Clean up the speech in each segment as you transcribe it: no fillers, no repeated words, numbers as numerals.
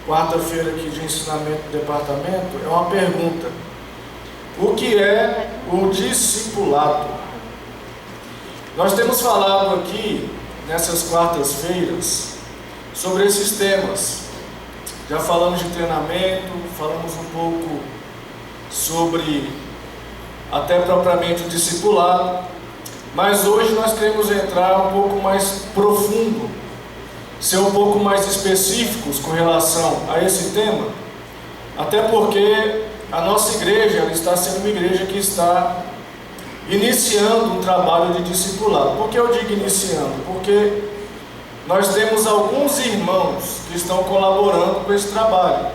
quarta-feira aqui de ensinamento do departamento, é uma pergunta: o que é o discipulado? Nós temos falado aqui, nessas quartas-feiras, sobre esses temas. Já falamos de treinamento, falamos um pouco sobre, até propriamente, o discipulado, mas hoje nós queremos entrar um pouco mais profundo, ser um pouco mais específicos com relação a esse tema, até porque a nossa igreja ela está sendo uma igreja que está iniciando um trabalho de discipulado. Por que eu digo iniciando? Porque nós temos alguns irmãos que estão colaborando com esse trabalho.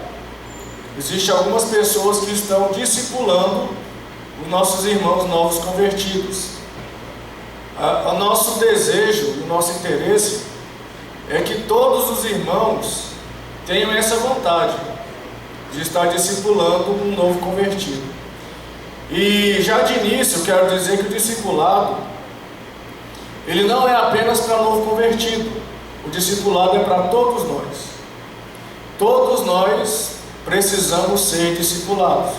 Existem algumas pessoas que estão discipulando os nossos irmãos novos convertidos. O nosso desejo e o nosso interesse é que todos os irmãos tenham essa vontade de estar discipulando um novo convertido. E já de início eu quero dizer que o discipulado ele não é apenas para novo convertido. O discipulado é para todos nós. Todos nós precisamos ser discipulados.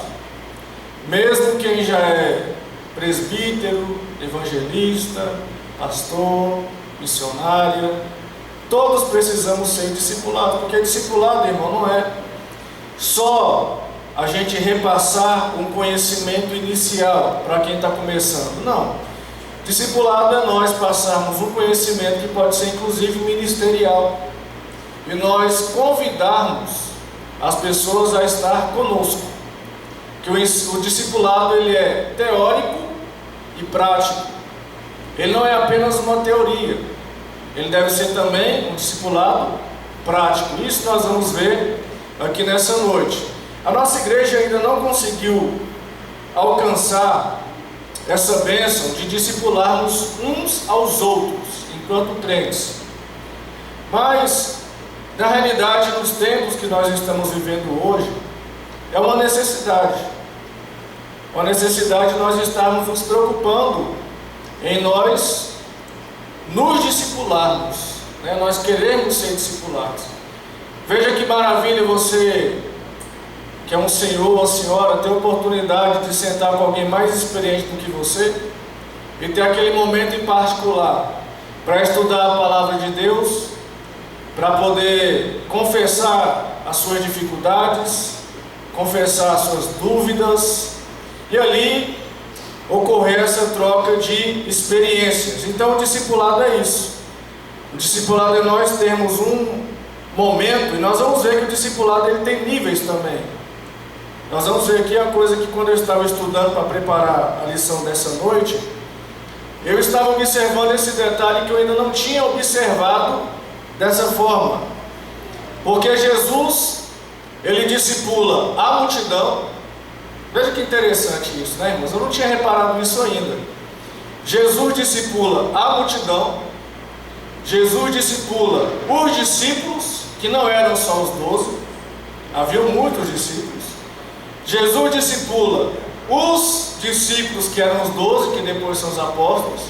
Mesmo quem já é presbítero, evangelista, pastor, missionária, todos precisamos ser discipulados, porque discipulado, irmão, não é só a gente repassar um conhecimento inicial para quem está começando. Não. Discipulado é nós passarmos um conhecimento que pode ser inclusive ministerial e nós convidarmos as pessoas a estar conosco. Que o discipulado ele é teórico e prático. Ele não é apenas uma teoria. Ele deve ser também um discipulado prático. Isso nós vamos ver aqui nessa noite. A nossa igreja ainda não conseguiu alcançar essa bênção de discipularmos uns aos outros, enquanto crentes. Mas, na realidade, nos tempos que nós estamos vivendo hoje, é uma necessidade. Uma necessidade de nós estarmos nos preocupando em nós nos discipularmos, né? Nós queremos ser discipulados. Veja que maravilha você, que é um senhor ou uma senhora, ter a oportunidade de sentar com alguém mais experiente do que você e ter aquele momento em particular para estudar a palavra de Deus, para poder confessar as suas dificuldades, confessar as suas dúvidas e ali ocorrer essa troca de experiências. Então o discipulado é isso. O discipulado é nós termos um momento, e nós vamos ver que o discipulado ele tem níveis também. Nós vamos ver aqui a coisa que quando eu estava estudando para preparar a lição dessa noite, eu estava observando esse detalhe que eu ainda não tinha observado dessa forma. Porque Jesus, ele discipula a multidão. Veja que interessante isso, né, irmãos? Eu não tinha reparado nisso ainda. Jesus discipula a multidão. Jesus discipula os discípulos, que não eram só os 12, havia muitos discípulos. Jesus discipula os discípulos que eram os 12, que depois são os apóstolos.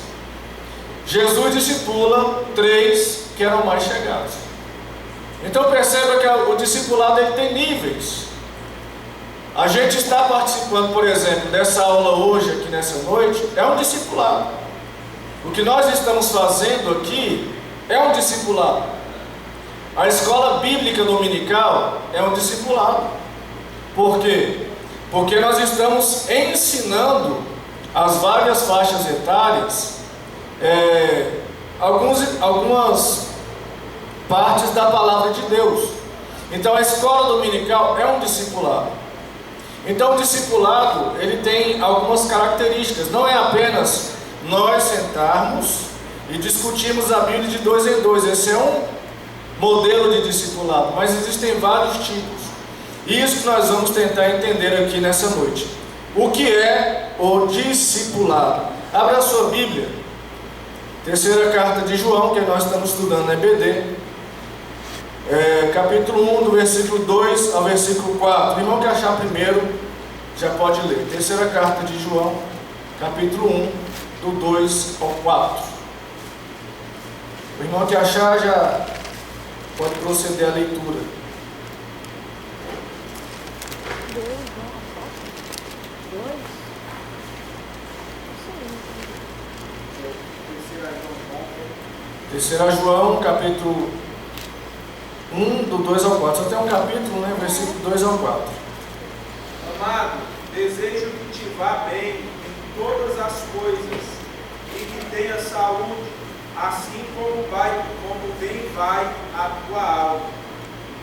Jesus discipula 3 que eram mais chegados. Então perceba que o discipulado ele tem níveis. A gente está participando, por exemplo, dessa aula hoje, aqui nessa noite, é um discipulado. O que nós estamos fazendo aqui é um discipulado. A escola bíblica dominical é um discipulado. Por quê? Porque nós estamos ensinando as várias faixas etárias algumas partes da palavra de Deus. Então a escola dominical é um discipulado. Então o discipulado ele tem algumas características. Não é apenas nós sentarmos e discutirmos a Bíblia de 2 em 2. Esse é um modelo de discipulado, mas existem vários tipos. Isso que nós vamos tentar entender aqui nessa noite. O que é o discipulado? Abra a sua Bíblia. Terceira carta de João, que nós estamos estudando na EBD. Capítulo 1, do versículo 2 ao versículo 4. O irmão que achar primeiro, já pode ler. Terceira carta de João, capítulo 1, do 2 ao 4. O irmão que achar já pode proceder à leitura. Terceira João, capítulo 1, do 2 ao 4. Só tem um capítulo, né? Versículo 2 ao 4. Amado, desejo que te vá bem em todas as coisas e que tenha saúde, assim como bem vai a tua alma.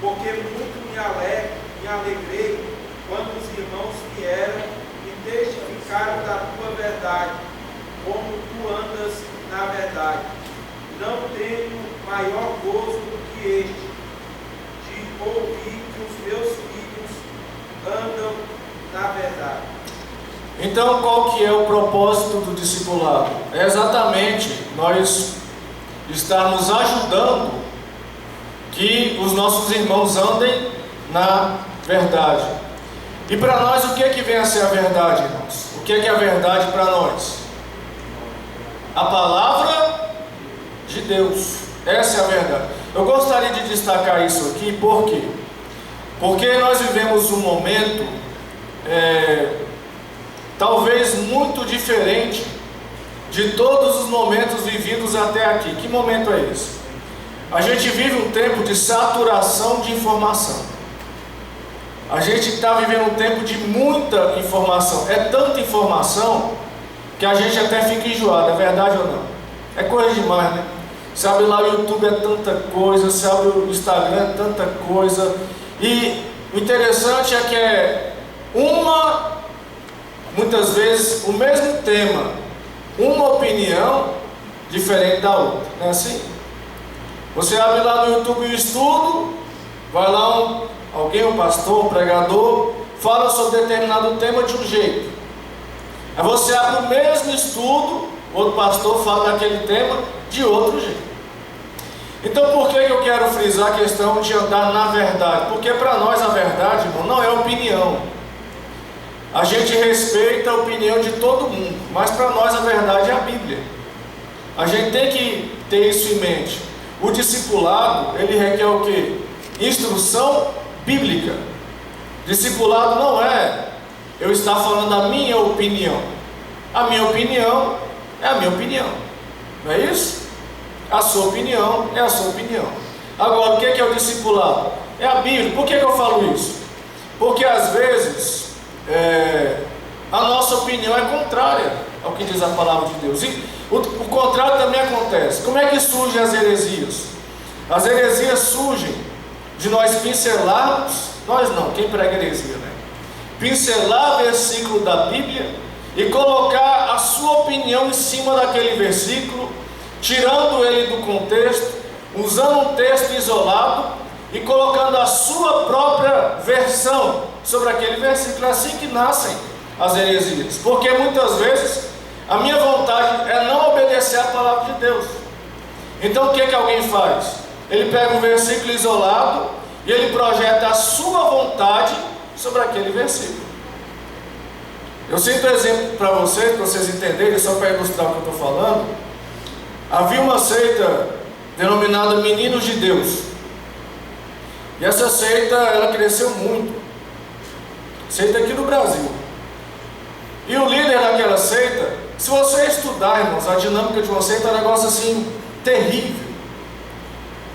Porque muito me alegrei quando os irmãos vieram e testificaram da tua verdade, como tu andas na verdade. Não tenho maior gozo do que este, de ouvir que os meus filhos andam na verdade. Então, qual que é o propósito do discipulado? É exatamente nós estarmos ajudando que os nossos irmãos andem na verdade. E para nós, o que é que vem a ser a verdade, irmãos? O que é a verdade para nós? A palavra de Deus. Essa é a verdade. Eu gostaria de destacar isso aqui, por quê? Porque nós vivemos um momento talvez muito diferente de todos os momentos vividos até aqui. Que momento é esse? A gente vive um tempo de saturação de informação. A gente está vivendo um tempo de muita informação. É tanta informação que a gente até fica enjoado, é verdade ou não? É coisa demais, né? Sabe, lá o YouTube é tanta coisa, sabe, o Instagram é tanta coisa. E o interessante é que muitas vezes, o mesmo tema, uma opinião diferente da outra, não é assim? Você abre lá no YouTube o estudo, vai lá alguém, um pastor, um pregador, fala sobre determinado tema de um jeito. Aí você abre o mesmo estudo, outro pastor fala daquele tema de outro jeito. Então por que eu quero frisar a questão de andar na verdade? Porque para nós a verdade, irmão, não é opinião. A gente respeita a opinião de todo mundo, mas para nós a verdade é a Bíblia. A gente tem que ter isso em mente. O discipulado, ele requer o quê? Instrução bíblica. Discipulado não é eu estar falando a minha opinião. A minha opinião é a minha opinião. Não é isso? A sua opinião é a sua opinião. Agora, o que é o discipulado? É a Bíblia. Por que eu falo isso? Porque às vezes a nossa opinião é contrária ao que diz a palavra de Deus. E o contrário também acontece. Como é que surgem as heresias? As heresias surgem de nós pincelarmos, nós não, quem prega heresia, né? Pincelar versículo da Bíblia e colocar a sua opinião em cima daquele versículo, tirando ele do contexto, usando um texto isolado e colocando a sua própria versão sobre aquele versículo. É assim que nascem as heresias, porque muitas vezes a minha vontade é não obedecer à palavra de Deus. Então o que alguém faz? Ele pega um versículo isolado e ele projeta a sua vontade sobre aquele versículo. Eu cito um exemplo para vocês entenderem, só para ilustrar o que eu estou falando. Havia uma seita denominada Meninos de Deus. E essa seita, ela cresceu muito. Seita aqui no Brasil. E o líder daquela seita, se você estudar, irmãos, a dinâmica de uma seita é um negócio assim, terrível.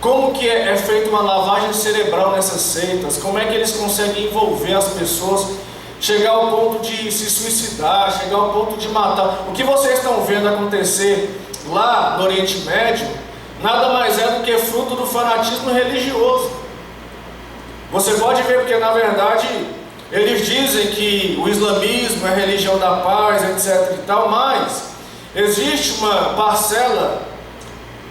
Como que é feita uma lavagem cerebral nessas seitas, como é que eles conseguem envolver as pessoas, chegar ao ponto de se suicidar, chegar ao ponto de matar. O que vocês estão vendo acontecer lá no Oriente Médio, nada mais é do que fruto do fanatismo religioso. Você pode ver, porque na verdade eles dizem que o islamismo é a religião da paz, etc e tal, mas existe uma parcela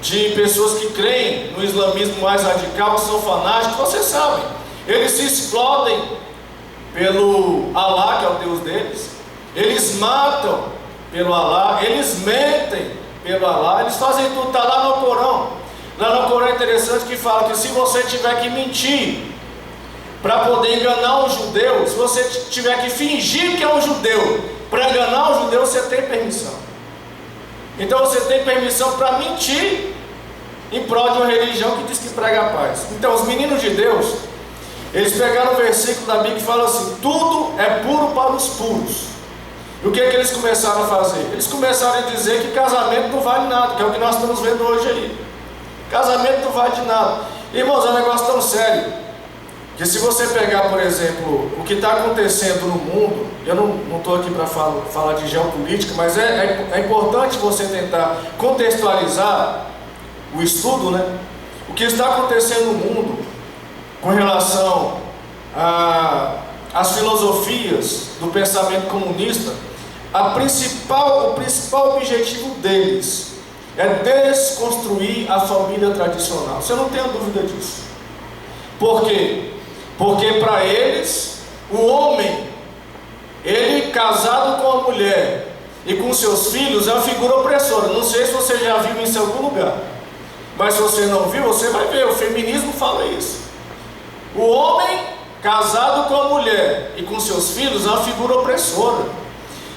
de pessoas que creem no islamismo mais radical, que são fanáticos, vocês sabem, eles se explodem pelo Alá, que é o Deus deles, eles matam pelo Alá, eles mentem pelo Alá, eles fazem tudo, está lá no Corão. Lá no Corão é interessante que fala que se você tiver que mentir para poder enganar um judeu, se você tiver que fingir que é um judeu para enganar um judeu, você tem permissão. Então você tem permissão para mentir em prol de uma religião que diz que prega a paz. Então os meninos de Deus, Eles pegaram um versículo da Bíblia que fala assim: tudo é puro para os puros. E o que é que eles começaram a fazer? Eles começaram a dizer que casamento não vale nada, que é o que nós estamos vendo hoje aí. Casamento não vale de nada. Irmãos, é um negócio tão sério, que se você pegar, por exemplo, o que está acontecendo no mundo, eu não estou aqui para falar de geopolítica, mas é importante você tentar contextualizar o estudo, né? O que está acontecendo no mundo com relação às filosofias do pensamento comunista. O principal objetivo deles é desconstruir a família tradicional. Você não tem dúvida disso. Por quê? Porque para eles, o homem, ele casado com a mulher e com seus filhos, é uma figura opressora. Não sei se você já viu isso em algum lugar, mas se você não viu, você vai ver. O feminismo fala isso. O homem casado com a mulher e com seus filhos é uma figura opressora.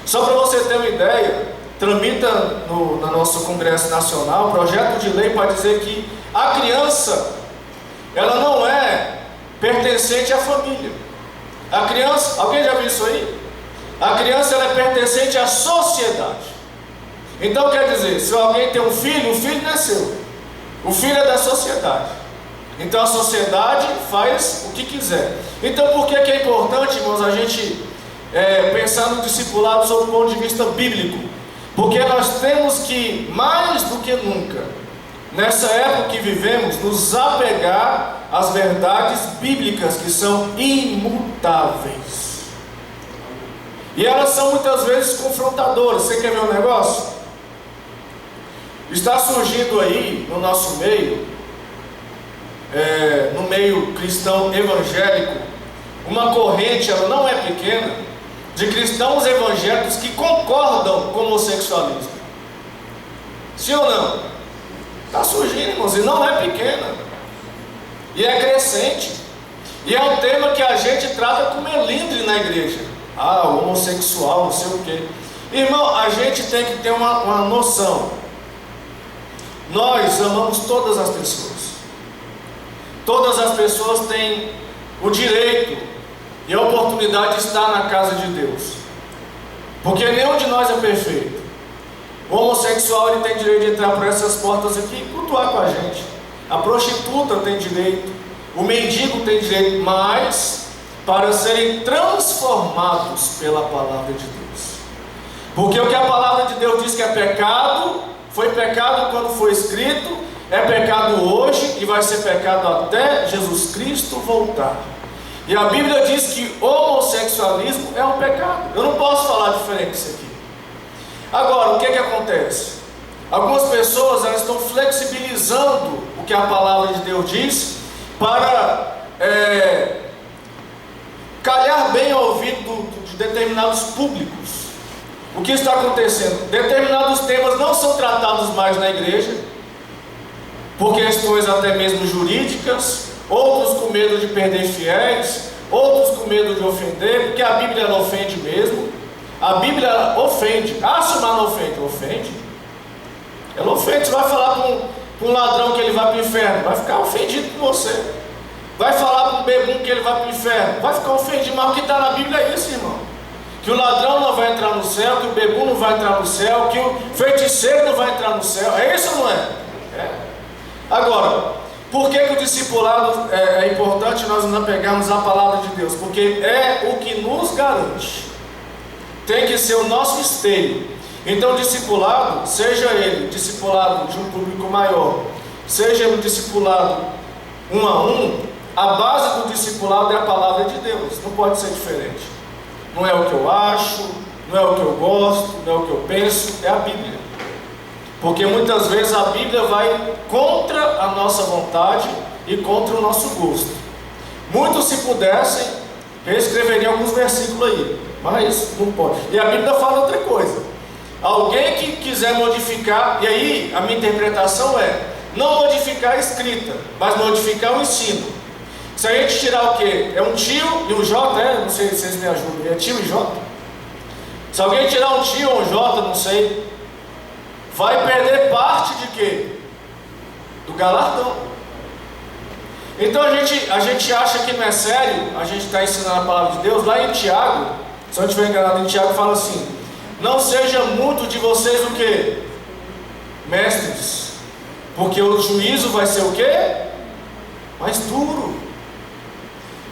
Só para você ter uma ideia, tramita no nosso Congresso Nacional projeto de lei para dizer que a criança, ela não é pertencente à família. A criança, alguém já viu isso aí? A criança, ela é pertencente à sociedade. Então quer dizer, se alguém tem um filho, o filho não é seu, o filho é da sociedade. Então a sociedade faz o que quiser. Então por que é importante, irmãos, a gente pensar no discipulado sob o ponto de vista bíblico? Porque nós temos que, mais do que nunca, nessa época que vivemos, nos apegar às verdades bíblicas que são imutáveis. E elas são muitas vezes confrontadoras. Você quer ver um negócio? Está surgindo aí no nosso meio, no meio cristão evangélico, uma corrente, ela não é pequena, de cristãos evangélicos que concordam com o homossexualismo. Sim ou não? Está surgindo, irmãos, e não é pequena, e é crescente, e é um tema que a gente trata com melindre na igreja. O homossexual, não sei o quê. Irmão, a gente tem que ter uma noção. Nós amamos todas as pessoas. Todas as pessoas têm o direito e a oportunidade de estar na casa de Deus, porque nenhum de nós é perfeito. O homossexual, ele tem direito de entrar por essas portas aqui e cultuar com a gente. A prostituta tem direito, o mendigo tem direito, mas para serem transformados pela palavra de Deus. Porque o que a palavra de Deus diz que é pecado, foi pecado quando foi escrito, é pecado hoje e vai ser pecado até Jesus Cristo voltar. E a Bíblia diz que o homossexualismo é um pecado. Eu não posso falar diferente disso aqui. Agora, o que acontece? Algumas pessoas, elas estão flexibilizando o que a palavra de Deus diz para calhar bem ao ouvido de determinados públicos. O que está acontecendo? Determinados temas não são tratados mais na igreja, por questões até mesmo jurídicas, outros com medo de perder fiéis, outros com medo de ofender, porque a Bíblia ela ofende mesmo. A Bíblia ela ofende. Se o mar não ofende, ofende. Ela ofende. Você vai falar para um ladrão que ele vai para o inferno, vai ficar ofendido com você. Vai falar para um bebum que ele vai para o inferno, vai ficar ofendido. Mas o que está na Bíblia é isso, irmão: que o ladrão não vai entrar no céu, que o bebum não vai entrar no céu, que o feiticeiro não vai entrar no céu. É isso ou não é? Agora, por que o discipulado é importante nós nos apegarmos à palavra de Deus? Porque é o que nos garante, tem que ser o nosso esteio. Então, discipulado, seja ele discipulado de um público maior, seja ele discipulado 1 a 1, a base do discipulado é a palavra de Deus, não pode ser diferente. Não é o que eu acho, não é o que eu gosto, não é o que eu penso, é a Bíblia. Porque muitas vezes a Bíblia vai contra a nossa vontade e contra o nosso gosto. Muitos, se pudessem, reescreveriam alguns versículos aí, mas não pode. E a Bíblia fala outra coisa: alguém que quiser modificar, e aí a minha interpretação é, não modificar a escrita, mas modificar o ensino. Se a gente tirar o quê? É um tio e um J, não sei se vocês me ajudam, é tio e J. Se alguém tirar um tio ou um J, não sei, vai perder parte de quê? Do galardão. Então a gente acha que não é sério, a gente está ensinando a palavra de Deus. Lá em Tiago, se eu não estiver enganado, em Tiago fala assim: não seja muito de vocês o quê? Mestres, porque o juízo vai ser o quê? Mais duro.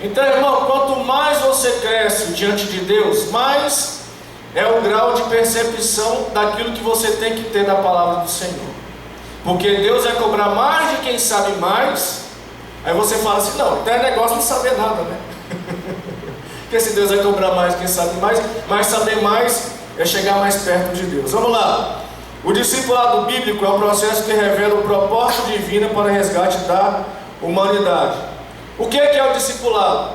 Então, irmão, quanto mais você cresce diante de Deus, mais é o grau de percepção daquilo que você tem que ter da palavra do Senhor. Porque Deus vai cobrar mais de quem sabe mais. Aí você fala assim: não, então é negócio de saber nada, né? Porque se Deus vai cobrar mais de quem sabe mais, mas saber mais é chegar mais perto de Deus. Vamos lá. O discipulado bíblico é um processo que revela o propósito divino para o resgate da humanidade. O que é o discipulado?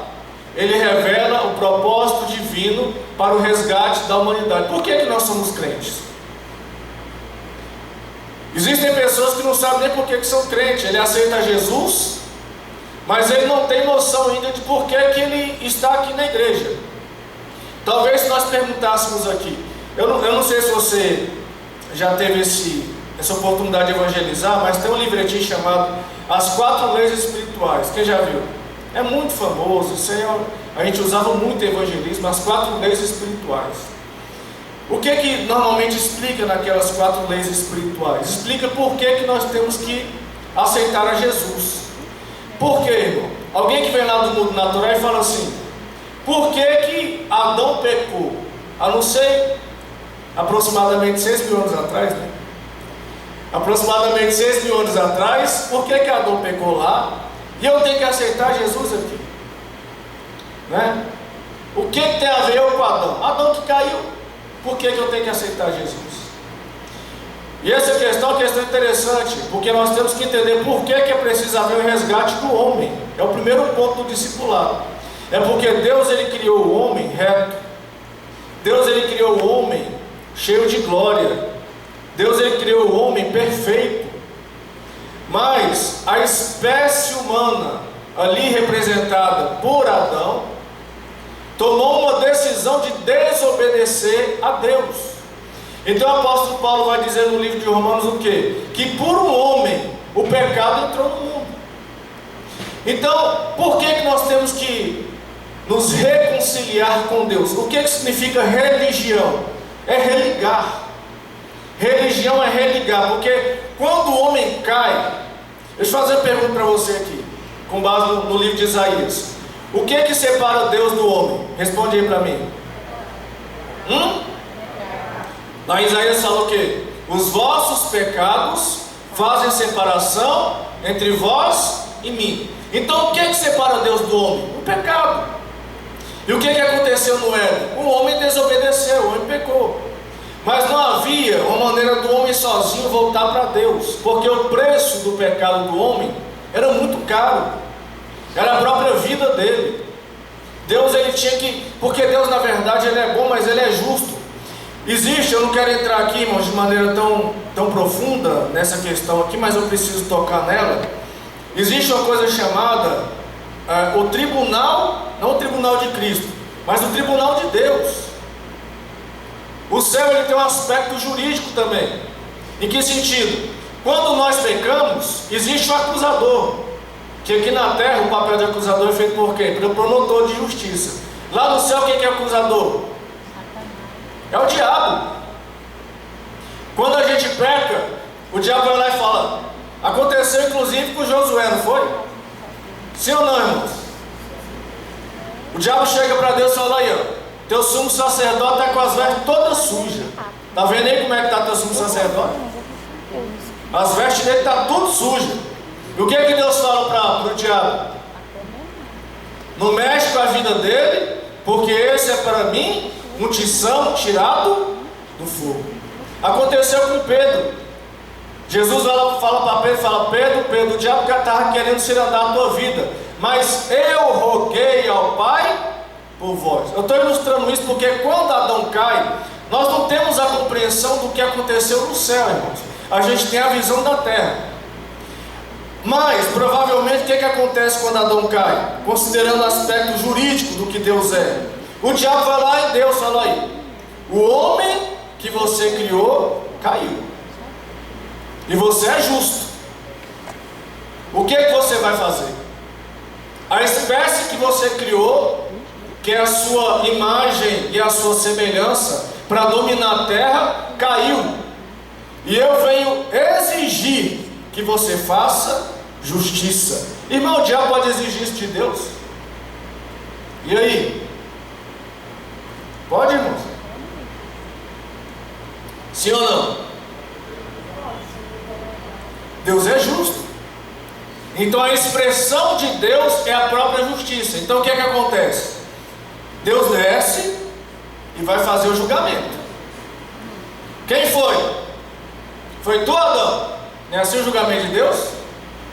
Ele revela o propósito divino para o resgate da humanidade. Por que nós somos crentes? Existem pessoas que não sabem nem por que são crentes. Ele aceita Jesus, mas ele não tem noção ainda de por que ele está aqui na igreja. Talvez se nós perguntássemos aqui, eu não sei se você já teve essa oportunidade de evangelizar, mas tem um livretinho chamado As 4 Leis Espirituais. Quem já viu? É muito famoso. Isso aí a gente usava muito em evangelismo, as 4 leis espirituais. O que normalmente explica naquelas 4 leis espirituais? Explica por que nós temos que aceitar a Jesus. Por quê, irmão? Alguém que vem lá do mundo natural e fala assim: por que Adão pecou? A não ser aproximadamente 6 mil anos atrás, né? Aproximadamente 6 mil anos atrás, por que Adão pecou lá? E eu tenho que aceitar Jesus aqui, né? O que tem a ver eu com Adão? Adão que caiu, por que eu tenho que aceitar Jesus? E essa questão é uma questão interessante, porque nós temos que entender por que é preciso haver o resgate do homem. É o primeiro ponto do discipulado. É porque Deus ele criou o homem reto. Deus ele criou o homem cheio de glória. Deus ele criou o homem perfeito. Mas a espécie humana, ali representada por Adão, tomou uma decisão de desobedecer a Deus. Então o apóstolo Paulo vai dizer no livro de Romanos o quê? Que por um homem o pecado entrou no mundo. Então, por que nós temos que nos reconciliar com Deus? O que significa religião? É religar. Religião é religar, porque quando o homem cai, deixa eu fazer uma pergunta para você aqui, com base no livro de Isaías. O que separa Deus do homem? Responde aí para mim. Lá em Isaías fala o quê? Os vossos pecados fazem separação entre vós e mim. Então o que separa Deus do homem? O pecado. E o que aconteceu no Éden? O homem desobedeceu, o homem pecou. Mas não havia uma maneira do homem sozinho voltar para Deus, porque o preço do pecado do homem era muito caro, era a própria vida dele. Deus ele tinha que, porque Deus na verdade ele é bom, mas ele é justo. Existe, eu não quero entrar aqui, irmãos, de maneira tão profunda nessa questão aqui, mas eu preciso tocar nela. Existe uma coisa chamada o tribunal, não o tribunal de Cristo, mas o tribunal de Deus. O céu ele tem um aspecto jurídico também. Em que sentido? Quando nós pecamos, existe o acusador. Que aqui na terra o papel de acusador é feito por quê? Pelo promotor de justiça. Lá no céu quem é acusador? É o diabo. Quando a gente peca, o diabo vai lá e fala: aconteceu inclusive com Josué, não foi? Sim ou não, irmãos? O diabo chega para Deus e fala: aí, ó, teu sumo sacerdote está com as vestes todas sujas. Está vendo aí como é que está teu sumo sacerdote? As vestes dele estão tudo sujas. E o que Deus fala para o diabo? Não mexe com a vida dele, porque esse é para mim um tição tirado do fogo. Aconteceu com Pedro. Jesus fala para Pedro, fala: Pedro, o diabo já estava querendo se andar a tua vida, mas eu roguei ao Pai por vós. Eu estou ilustrando isso porque quando Adão cai, nós não temos a compreensão do que aconteceu no céu, irmãos. A gente tem a visão da terra. Mas, provavelmente, o que acontece quando Adão cai? Considerando o aspecto jurídico do que Deus é. O diabo vai lá e Deus fala: aí, o homem que você criou caiu. E você é justo. O que você vai fazer? A espécie que você criou, que é a sua imagem e a sua semelhança, para dominar a terra, caiu. E eu venho exigir que você faça justiça. Irmão, o diabo pode exigir isso de Deus? E aí? Pode, irmãos? Sim ou não? Deus é justo. Então a expressão de Deus é a própria justiça. Então o que é que acontece? Deus desce e vai fazer o julgamento. Quem foi? Foi tu, Adão? Não é assim o julgamento de Deus?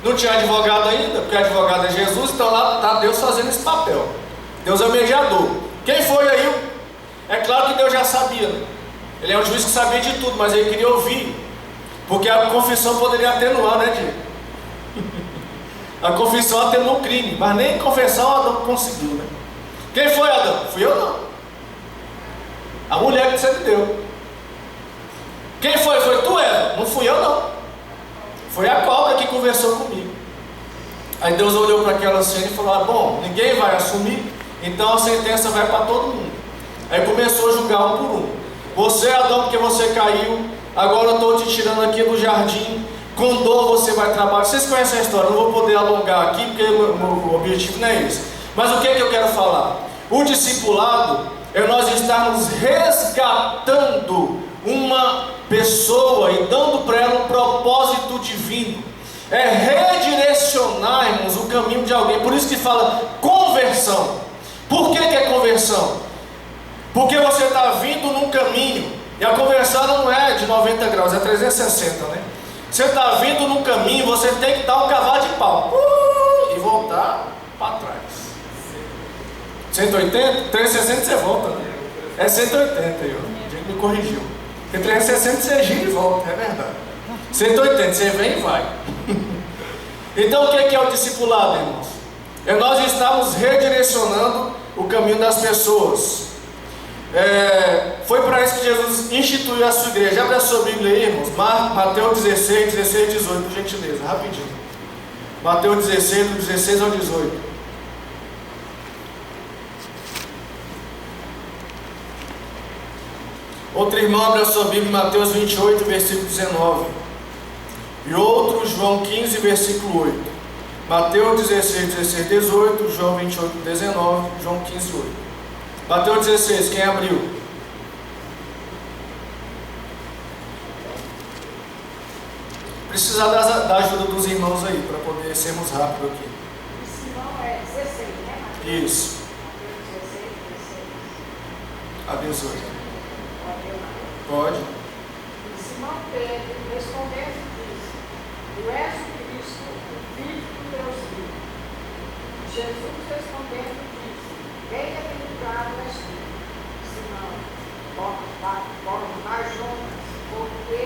Não tinha advogado ainda, porque advogado é Jesus, então lá está Deus fazendo esse papel. Deus é o mediador. Quem foi aí? É claro que Deus já sabia, né? Ele é um juiz que sabia de tudo, mas ele queria ouvir, porque a confissão poderia atenuar, né, Diego? A confissão atenuou o crime, mas nem confessar o Adão conseguiu, né? Quem foi, Adão? Fui eu não. A mulher que você me deu. Quem foi? Foi tu, Eva? Não fui eu não. Foi a cobra que conversou comigo. Aí Deus olhou para aquela cena e falou: bom, ninguém vai assumir, então a sentença vai para todo mundo. Aí começou a julgar um por um. Você, Adão, porque você caiu, agora eu estou te tirando aqui do jardim, com dor você vai trabalhar. Vocês conhecem a história, não vou poder alongar aqui, porque o objetivo não é esse. Mas o que é que eu quero falar? O discipulado é nós estarmos resgatando uma pessoa e dando para ela um propósito divino. É redirecionarmos o caminho de alguém. Por isso que fala conversão. Por que é conversão? Porque você está vindo num caminho, e a conversão não é de 90 graus, é 360, né? Você está vindo num caminho, você tem que dar um cavalo de pau e voltar para trás. 180? 360 você volta, né? É 180 aí, ó. O Diego me corrigiu. Porque 360 você gira e volta, é verdade. 180, você vem e vai. Então o que é o discipulado, irmãos? É nós estamos redirecionando o caminho das pessoas. Foi para isso que Jesus instituiu a sua igreja. Abre a sua Bíblia aí, irmãos. Mateus 16, 16 e 18, por gentileza, rapidinho. Mateus 16, do 16 ao 18. Outro irmão abre a sua Bíblia em Mateus 28, versículo 19. E outro, João 15, versículo 8. Mateus 16, 16, 18. João 28, 19. João 15, 8. Mateus 16, quem abriu? Precisa da ajuda dos irmãos aí, para poder sermos rápidos aqui. Esse irmão é 16, né, Mateus? Isso. Mateus 16, 16. A 18. Pode. Pode. E Simão Pedro, respondendo, disse: Tu és o Cristo, o Filho do Deus vivo. Jesus respondendo, disse: Bem-aventurado és tu, Simão, Barjonas, porque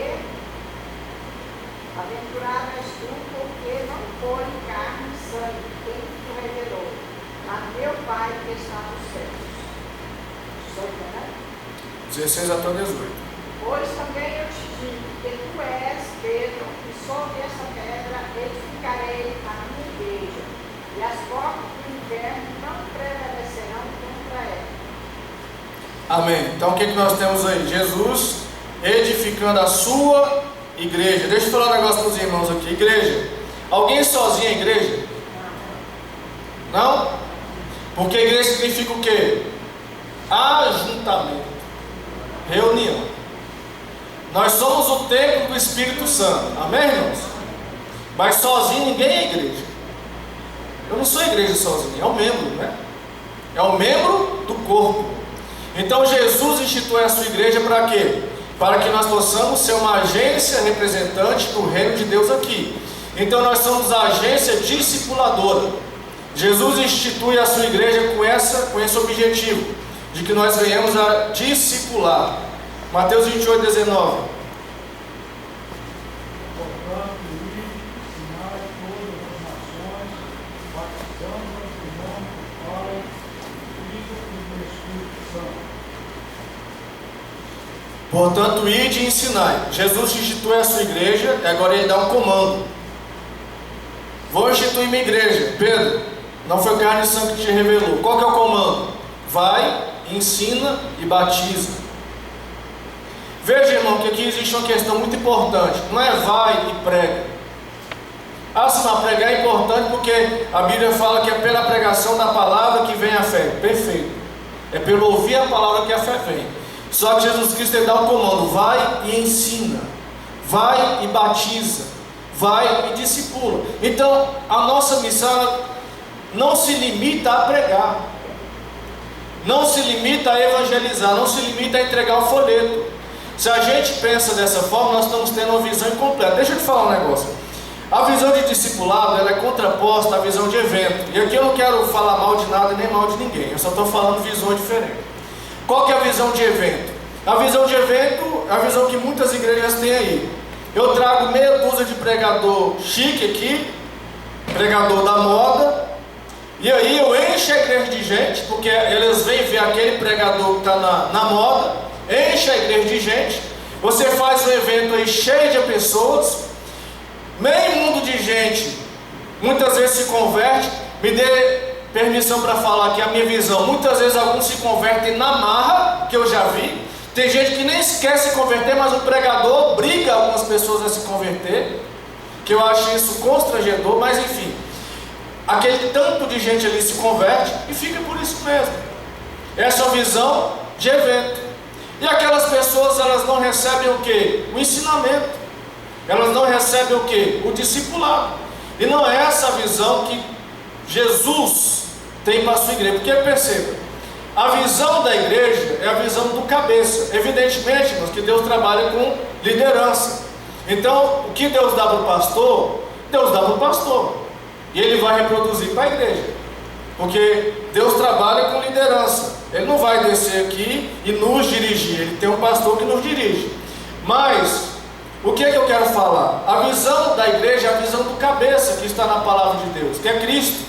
aventurado és tu, porque não foi carne e sangue quem te revelou, mas meu Pai que está nos céus. 18, né? 16 até 18. Pois também eu te digo que tu és Pedro, e sobre essa pedra edificarei a minha igreja, e as portas do inferno não prevalecerão contra ela. Amém. Então o que nós temos aí? Jesus edificando a sua igreja. Deixa eu falar um negócio para os irmãos aqui. Igreja. Alguém sozinho é igreja? Não? Porque igreja significa o quê? Ajuntamento. Reunião. Nós somos o templo do Espírito Santo. Amém, irmãos? Mas sozinho ninguém é igreja. Eu não sou igreja sozinho, é um membro, né? É um membro do corpo. Então Jesus institui a sua igreja para quê? Para que nós possamos ser uma agência representante do reino de Deus aqui. Então nós somos a agência discipuladora. Jesus institui a sua igreja com esse objetivo, de que nós venhamos a discipular. Mateus 28, 19. Portanto, ide e ensinai. Jesus institui a sua igreja e agora ele dá um comando. Vou instituir minha igreja. Pedro, Não foi carne e sangue que te revelou. Qual que é o comando? Vai, ensina e batiza. Veja, irmão, que aqui existe uma questão muito importante. Não é vai e prega. Se não, pregar é importante porque a Bíblia fala que é pela pregação da palavra que vem a fé. Perfeito. É pelo ouvir a palavra que a fé vem. Só que Jesus Cristo ele dá o comando: vai e ensina, vai e batiza, vai e discipula. Então a nossa missão não se limita a pregar, não se limita a evangelizar, não se limita a entregar o folheto. Se a gente pensa dessa forma, nós estamos tendo uma visão incompleta. Deixa eu te falar um negócio. A visão de discipulado ela é contraposta à visão de evento. E aqui eu não quero falar mal de nada nem mal de ninguém, eu só estou falando visões diferentes. Qual que é a visão de evento? A visão de evento é a visão que muitas igrejas têm aí. Eu trago meia dúzia de pregador chique aqui, pregador da moda, e aí eu encho a igreja de gente, porque eles vêm ver aquele pregador que está na moda, enche a igreja de gente. Você faz um evento aí cheio de pessoas, meio mundo de gente, muitas vezes se converte. Me dê permissão para falar aqui a minha visão. Muitas vezes alguns se convertem na marra, que eu já vi. Tem gente que nem quer se converter, mas o pregador obriga algumas pessoas a se converter, que eu acho isso constrangedor, mas enfim. Aquele tanto de gente ali se converte e fica por isso mesmo. Essa é a visão de evento. E aquelas pessoas, elas não recebem o quê? O ensinamento. Elas não recebem o quê? O discipulado. E não é essa a visão que Jesus tem para a sua igreja. Porque perceba, a visão da igreja é a visão do cabeça. Evidentemente, mas que Deus trabalha com liderança. Então, o que Deus dá para o pastor, Deus dá para o pastor. E ele vai reproduzir para a igreja. Porque Deus trabalha com liderança. Ele não vai descer aqui e nos dirigir. Ele tem um pastor que nos dirige. Mas o que é que eu quero falar? A visão da igreja é a visão do cabeça que está na palavra de Deus, que é Cristo.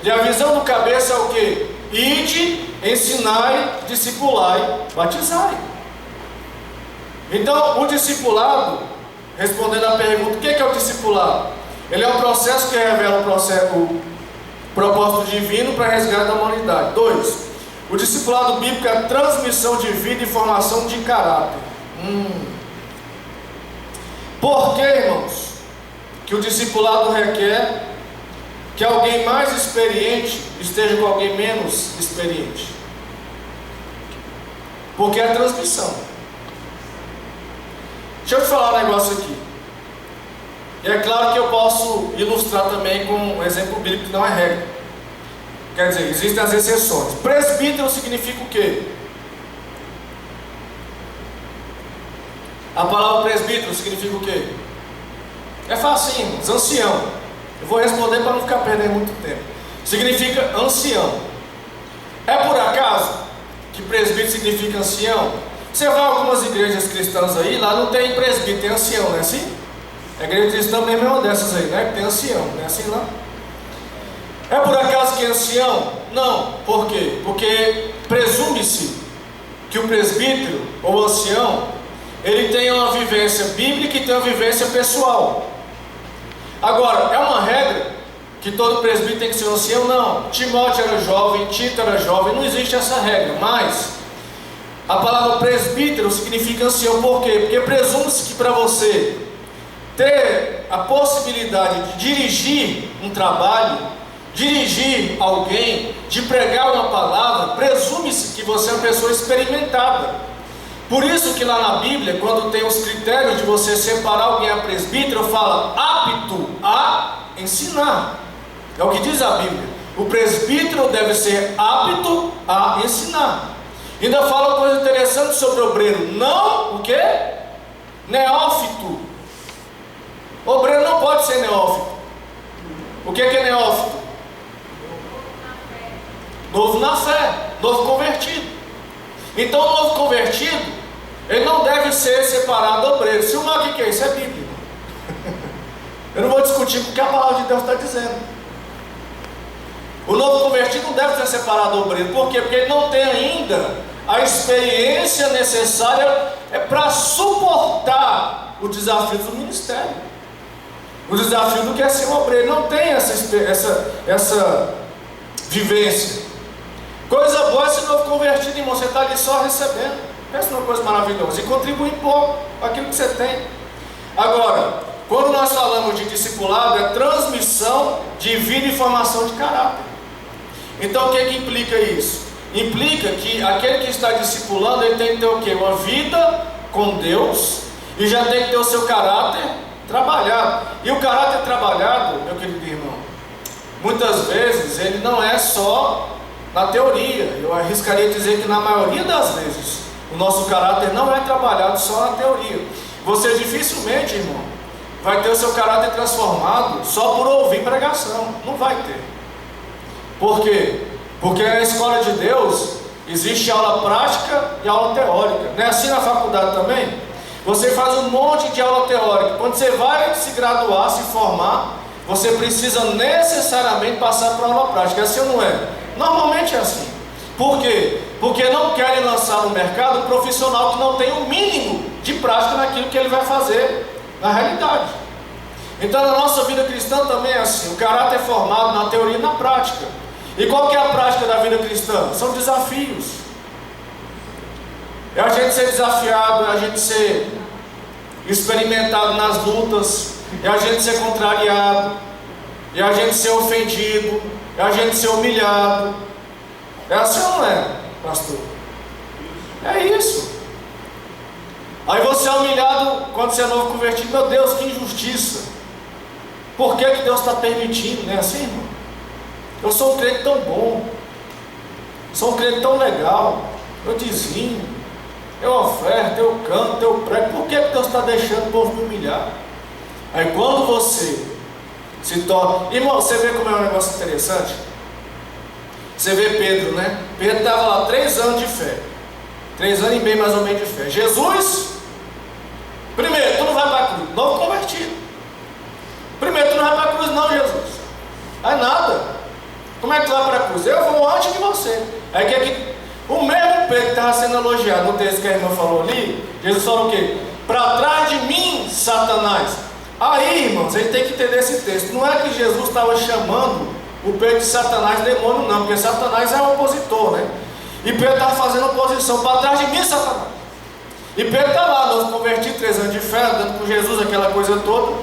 E a visão do cabeça é o que? Ide, ensinai, discipulai, batizai. Então o discipulado, respondendo à pergunta, o que é o discipulado? Ele é um processo que revela o propósito divino para resgate da humanidade. 2. O discipulado bíblico é a transmissão de vida e formação de caráter. Por que, irmãos, que o discipulado requer que alguém mais experiente esteja com alguém menos experiente? Porque é a transmissão. Deixa eu te falar um negócio aqui. E é claro que eu posso ilustrar também com um exemplo bíblico que não é regra. Quer dizer, existem as exceções. Presbítero significa o quê? A palavra presbítero significa o quê? É facinho, ancião. Eu vou responder para não ficar perdendo muito tempo. Significa ancião. É por acaso que presbítero significa ancião? Você vai a algumas igrejas cristãs aí, lá não tem presbítero, tem ancião, não é assim? A igreja cristã mesmo é uma dessas aí, né? Que tem ancião, não é assim lá? É por acaso que é ancião? Não. Por quê? Porque presume-se que o presbítero ou ancião, ele tem uma vivência bíblica e tem uma vivência pessoal. Agora, é uma regra que todo presbítero tem que ser um ancião? Não. Timóteo era jovem, Tito era jovem, não existe essa regra. Mas a palavra presbítero significa ancião. Por quê? Porque presume-se que para você ter a possibilidade de dirigir um trabalho, dirigir alguém, de pregar uma palavra, presume-se que você é uma pessoa experimentada. Por isso que lá na Bíblia, quando tem os critérios de você separar alguém a presbítero, fala apto a ensinar. É o que diz a Bíblia. O presbítero deve ser apto a ensinar. Ainda fala uma coisa interessante sobre o obreiro. Não, o quê? Neófito. O obreiro não pode ser neófito. O que é neófito? Novo na fé, novo convertido. Então o novo convertido, ele não deve ser separado do obreiro. Se o mal que é isso? É bíblico. Eu não vou discutir com o que a palavra de Deus está dizendo. O novo convertido não deve ser separado do obreiro. Por quê? Porque ele não tem ainda a experiência necessária para suportar o desafio do ministério. O desafio do que é ser um obreiro. Não tem vivência. Coisa boa é esse novo convertido, irmão. Você está ali só recebendo. Pensa numa coisa maravilhosa. E contribui pouco com aquilo que você tem. Agora, quando nós falamos de discipulado, é transmissão de vida e formação de caráter. Então o que implica isso? Implica que aquele que está discipulando, ele tem que ter o quê? Uma vida com Deus, e já tem que ter o seu caráter trabalhado. E o caráter trabalhado, meu querido irmão, muitas vezes ele não é só na teoria. Eu arriscaria dizer que na maioria das vezes o nosso caráter não é trabalhado só na teoria. Você dificilmente, irmão, vai ter o seu caráter transformado só por ouvir pregação. Não vai ter. Por quê? Porque na escola de Deus existe aula prática e aula teórica. Não é assim na faculdade também? Você faz um monte de aula teórica. Quando você vai se graduar, se formar, você precisa necessariamente passar por aula prática. É assim ou não é? Normalmente é assim. Por quê? Porque não querem lançar no mercado um profissional que não tem o mínimo de prática naquilo que ele vai fazer na realidade. Então na nossa vida cristã também é assim. O caráter é formado na teoria e na prática. E qual que é a prática da vida cristã? São desafios. É a gente ser desafiado, é a gente ser experimentado nas lutas, é a gente ser contrariado, é a gente ser ofendido, é a gente ser humilhado. É assim ou não é, pastor? É isso. Aí você é humilhado quando você é novo convertido. Meu Deus, que injustiça. Por que Deus está permitindo? Não é assim, irmão? Eu sou um crente tão bom, sou um crente tão legal, eu dizinho, eu oferto, eu canto, eu prego. Por que Deus está deixando o povo me humilhar? Aí quando você se torna... Irmão, você vê como é um negócio interessante? Você vê Pedro, né? Pedro estava lá 3 anos de fé, 3 anos e meio mais ou menos de fé. Jesus, primeiro, tu não vai para a cruz, novo convertido. Primeiro, tu não vai para a cruz não, Jesus. É nada. Como é que tu vai para a cruz? Eu vou antes de você. Aí que aqui, o mesmo Pedro que estava sendo elogiado no texto que a irmã falou ali, Jesus falou o quê? Para trás de mim, Satanás. Aí, irmãos, a gente tem que entender esse texto. Não é que Jesus estava chamando o Pedro de Satanás, demônio, não, porque Satanás é um opositor, né? E Pedro estava fazendo oposição. Para trás de mim, Satanás. E Pedro está lá, novo convertido, 3 anos de fé, andando com Jesus, aquela coisa toda.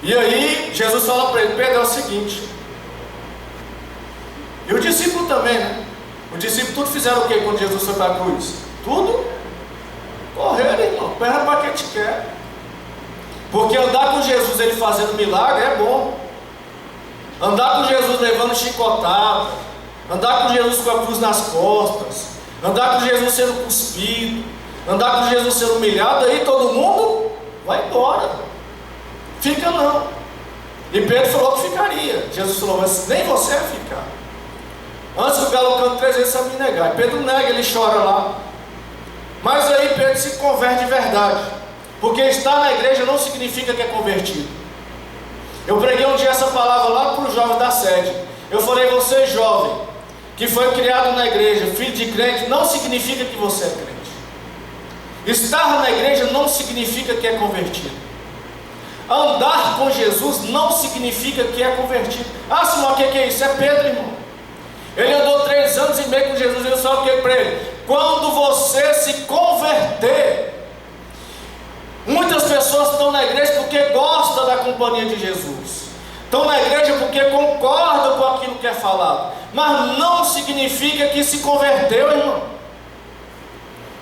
E aí, Jesus fala para ele: Pedro, é o seguinte. E o discípulo também, né? O discípulo tudo fizeram o quê quando Jesus foi para a cruz? Tudo correram, irmão. Perna para quem te quer. Porque andar com Jesus, ele fazendo milagre, é bom. Andar com Jesus levando chicotada, andar com Jesus com a cruz nas costas, andar com Jesus sendo cuspido, andar com Jesus sendo humilhado, aí todo mundo vai embora. Fica não. E Pedro falou que ficaria. Jesus falou: mas nem você vai ficar. Antes do galo cante 3 vezes, sabe me negar. E Pedro nega, ele chora lá. Mas aí Pedro se converte de verdade. Porque estar na igreja não significa que é convertido. Eu preguei um dia essa palavra lá para os jovens da sede. Eu falei: você jovem, que foi criado na igreja, filho de crente, não significa que você é crente. Estar na igreja não significa que é convertido. Andar com Jesus não significa que é convertido. Ah, senhor, o que é isso? É Pedro, irmão. Ele andou 3 anos e meio com Jesus. E eu falo o que para ele? Quando você se converter, muitas pessoas estão na igreja porque gostam da companhia de Jesus, estão na igreja porque concordam com aquilo que é falado, mas não significa que se converteu, irmão.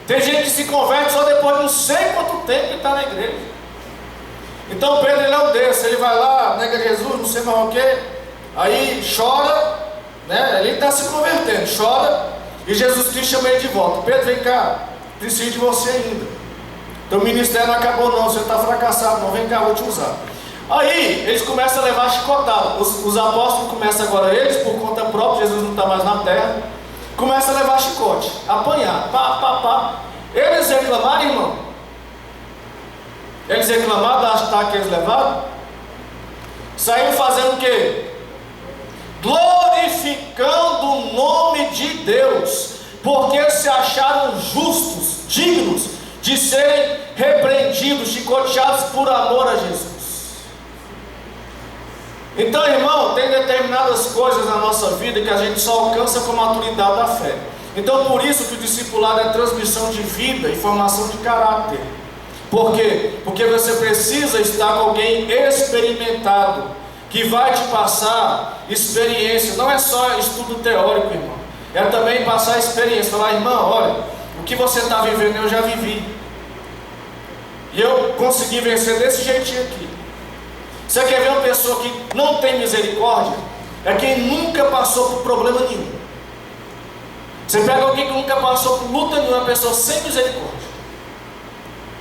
Tem gente que se converte só depois de não sei quanto tempo que está na igreja. Então Pedro, ele é um desses. Ele vai lá, nega Jesus, não sei mais o que, aí chora, né? Ele está se convertendo, chora, e Jesus Cristo chama ele de volta. Pedro, vem cá, preciso de você ainda. Teu ministério não acabou não, você está fracassado não, vem cá, vou te usar. Aí eles começam a levar chicotada. Os apóstolos começam agora, eles por conta própria, Jesus não está mais na terra, começam a levar chicote, apanhar, pá, pá, pá. Eles reclamaram, irmão. Eles reclamaram da ataque que eles levaram. Saíram fazendo o quê? Glorificando o nome de Deus, porque se acharam justos, dignos de serem repreendidos, chicoteados por amor a Jesus. Então, irmão, tem determinadas coisas na nossa vida que a gente só alcança com a maturidade da fé. Então, por isso que o discipulado é transmissão de vida e formação de caráter. Por quê? Porque você precisa estar com alguém experimentado, que vai te passar experiência. Não é só estudo teórico, irmão. É também passar experiência. Falar, irmão, olha, o que você está vivendo eu já vivi. E eu consegui vencer desse jeitinho aqui. Você quer ver uma pessoa que não tem misericórdia? É quem nunca passou por problema nenhum. Você pega alguém que nunca passou por luta nenhuma, uma pessoa sem misericórdia.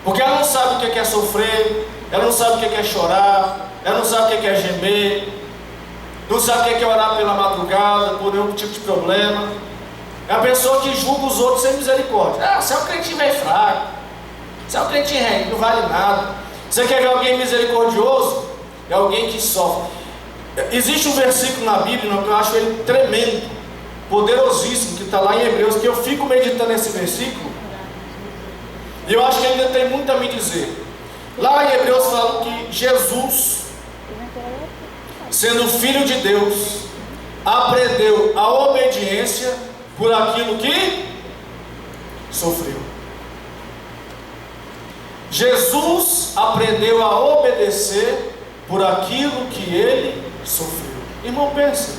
Porque ela não sabe o que é sofrer, ela não sabe o que é chorar, ela não sabe o que é gemer, não sabe o que é orar pela madrugada, por nenhum tipo de problema. É a pessoa que julga os outros sem misericórdia. Ah, você é um crente velho fraco, você é um crente rei, não vale nada. Você quer ver alguém misericordioso? É alguém que sofre. Existe um versículo na Bíblia que eu acho ele tremendo, poderosíssimo, que está lá em Hebreus, que eu fico meditando nesse versículo, e eu acho que ainda tem muito a me dizer. Lá em Hebreus fala que Jesus, sendo filho de Deus, aprendeu a obediência por aquilo que sofreu. Jesus aprendeu a obedecer por aquilo que ele sofreu. Irmão, pensa.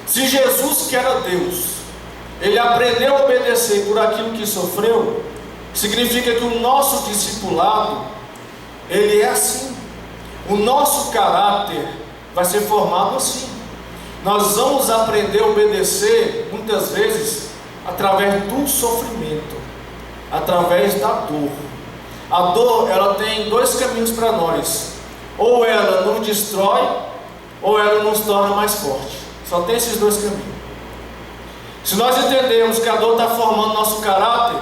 Se Jesus, que era Deus, ele aprendeu a obedecer por aquilo que sofreu, significa que o nosso discipulado, ele é assim. O nosso caráter vai ser formado assim. Nós vamos aprender a obedecer, muitas vezes, através do sofrimento, através da dor. A dor, ela tem dois caminhos para nós. Ou ela nos destrói, ou ela nos torna mais forte. Só tem esses dois caminhos. Se nós entendermos que a dor está formando nosso caráter,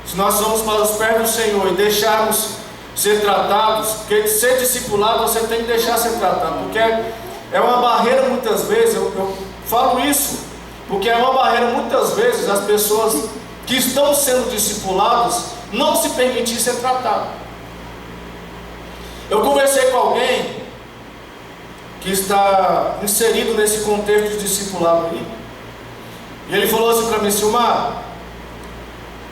se nós vamos para os pés do Senhor e deixarmos ser tratados, porque ser discipulado você tem que deixar ser tratado, porque é uma barreira muitas vezes, eu falo isso, porque é uma barreira muitas vezes as pessoas que estão sendo discipuladas não se permitir ser tratado. Eu conversei com alguém que está inserido nesse contexto de discipulado aí, e ele falou assim para mim, Silmar,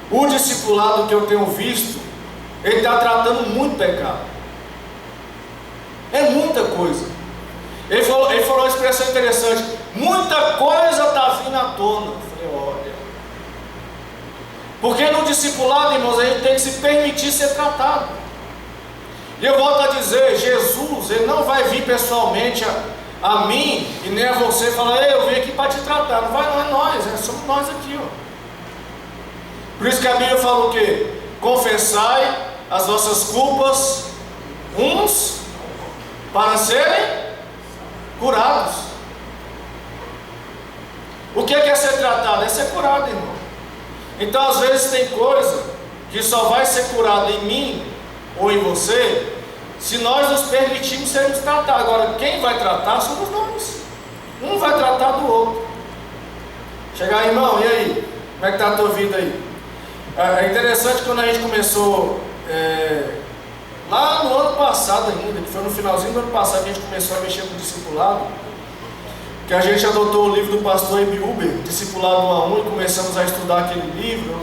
o discipulado que eu tenho visto, ele está tratando muito pecado. É muita coisa. Ele falou uma expressão interessante, muita coisa está vindo à tona. Eu falei, olha, porque no discipulado, irmãos, a gente tem que se permitir ser tratado. E eu volto a dizer, Jesus, ele não vai vir pessoalmente a mim e nem a você falar, ei, eu vim aqui para te tratar. Não vai, não é nós, somos nós aqui, ó. Por isso que a Bíblia fala o quê? Confessai as vossas culpas uns para serem curados. O que é ser tratado? É ser curado, irmão. Então às vezes tem coisa que só vai ser curada em mim ou em você se nós nos permitirmos sermos tratados. Agora quem vai tratar somos nós. Um vai tratar do outro. Chegar, irmão, e aí? Como é que está a tua vida aí? É interessante quando a gente começou lá no ano passado ainda, que foi no finalzinho do ano passado que a gente começou a mexer com o discipulado, que a gente adotou o livro do pastor Ebi Uber, Discipulado 1 a 1, e começamos a estudar aquele livro.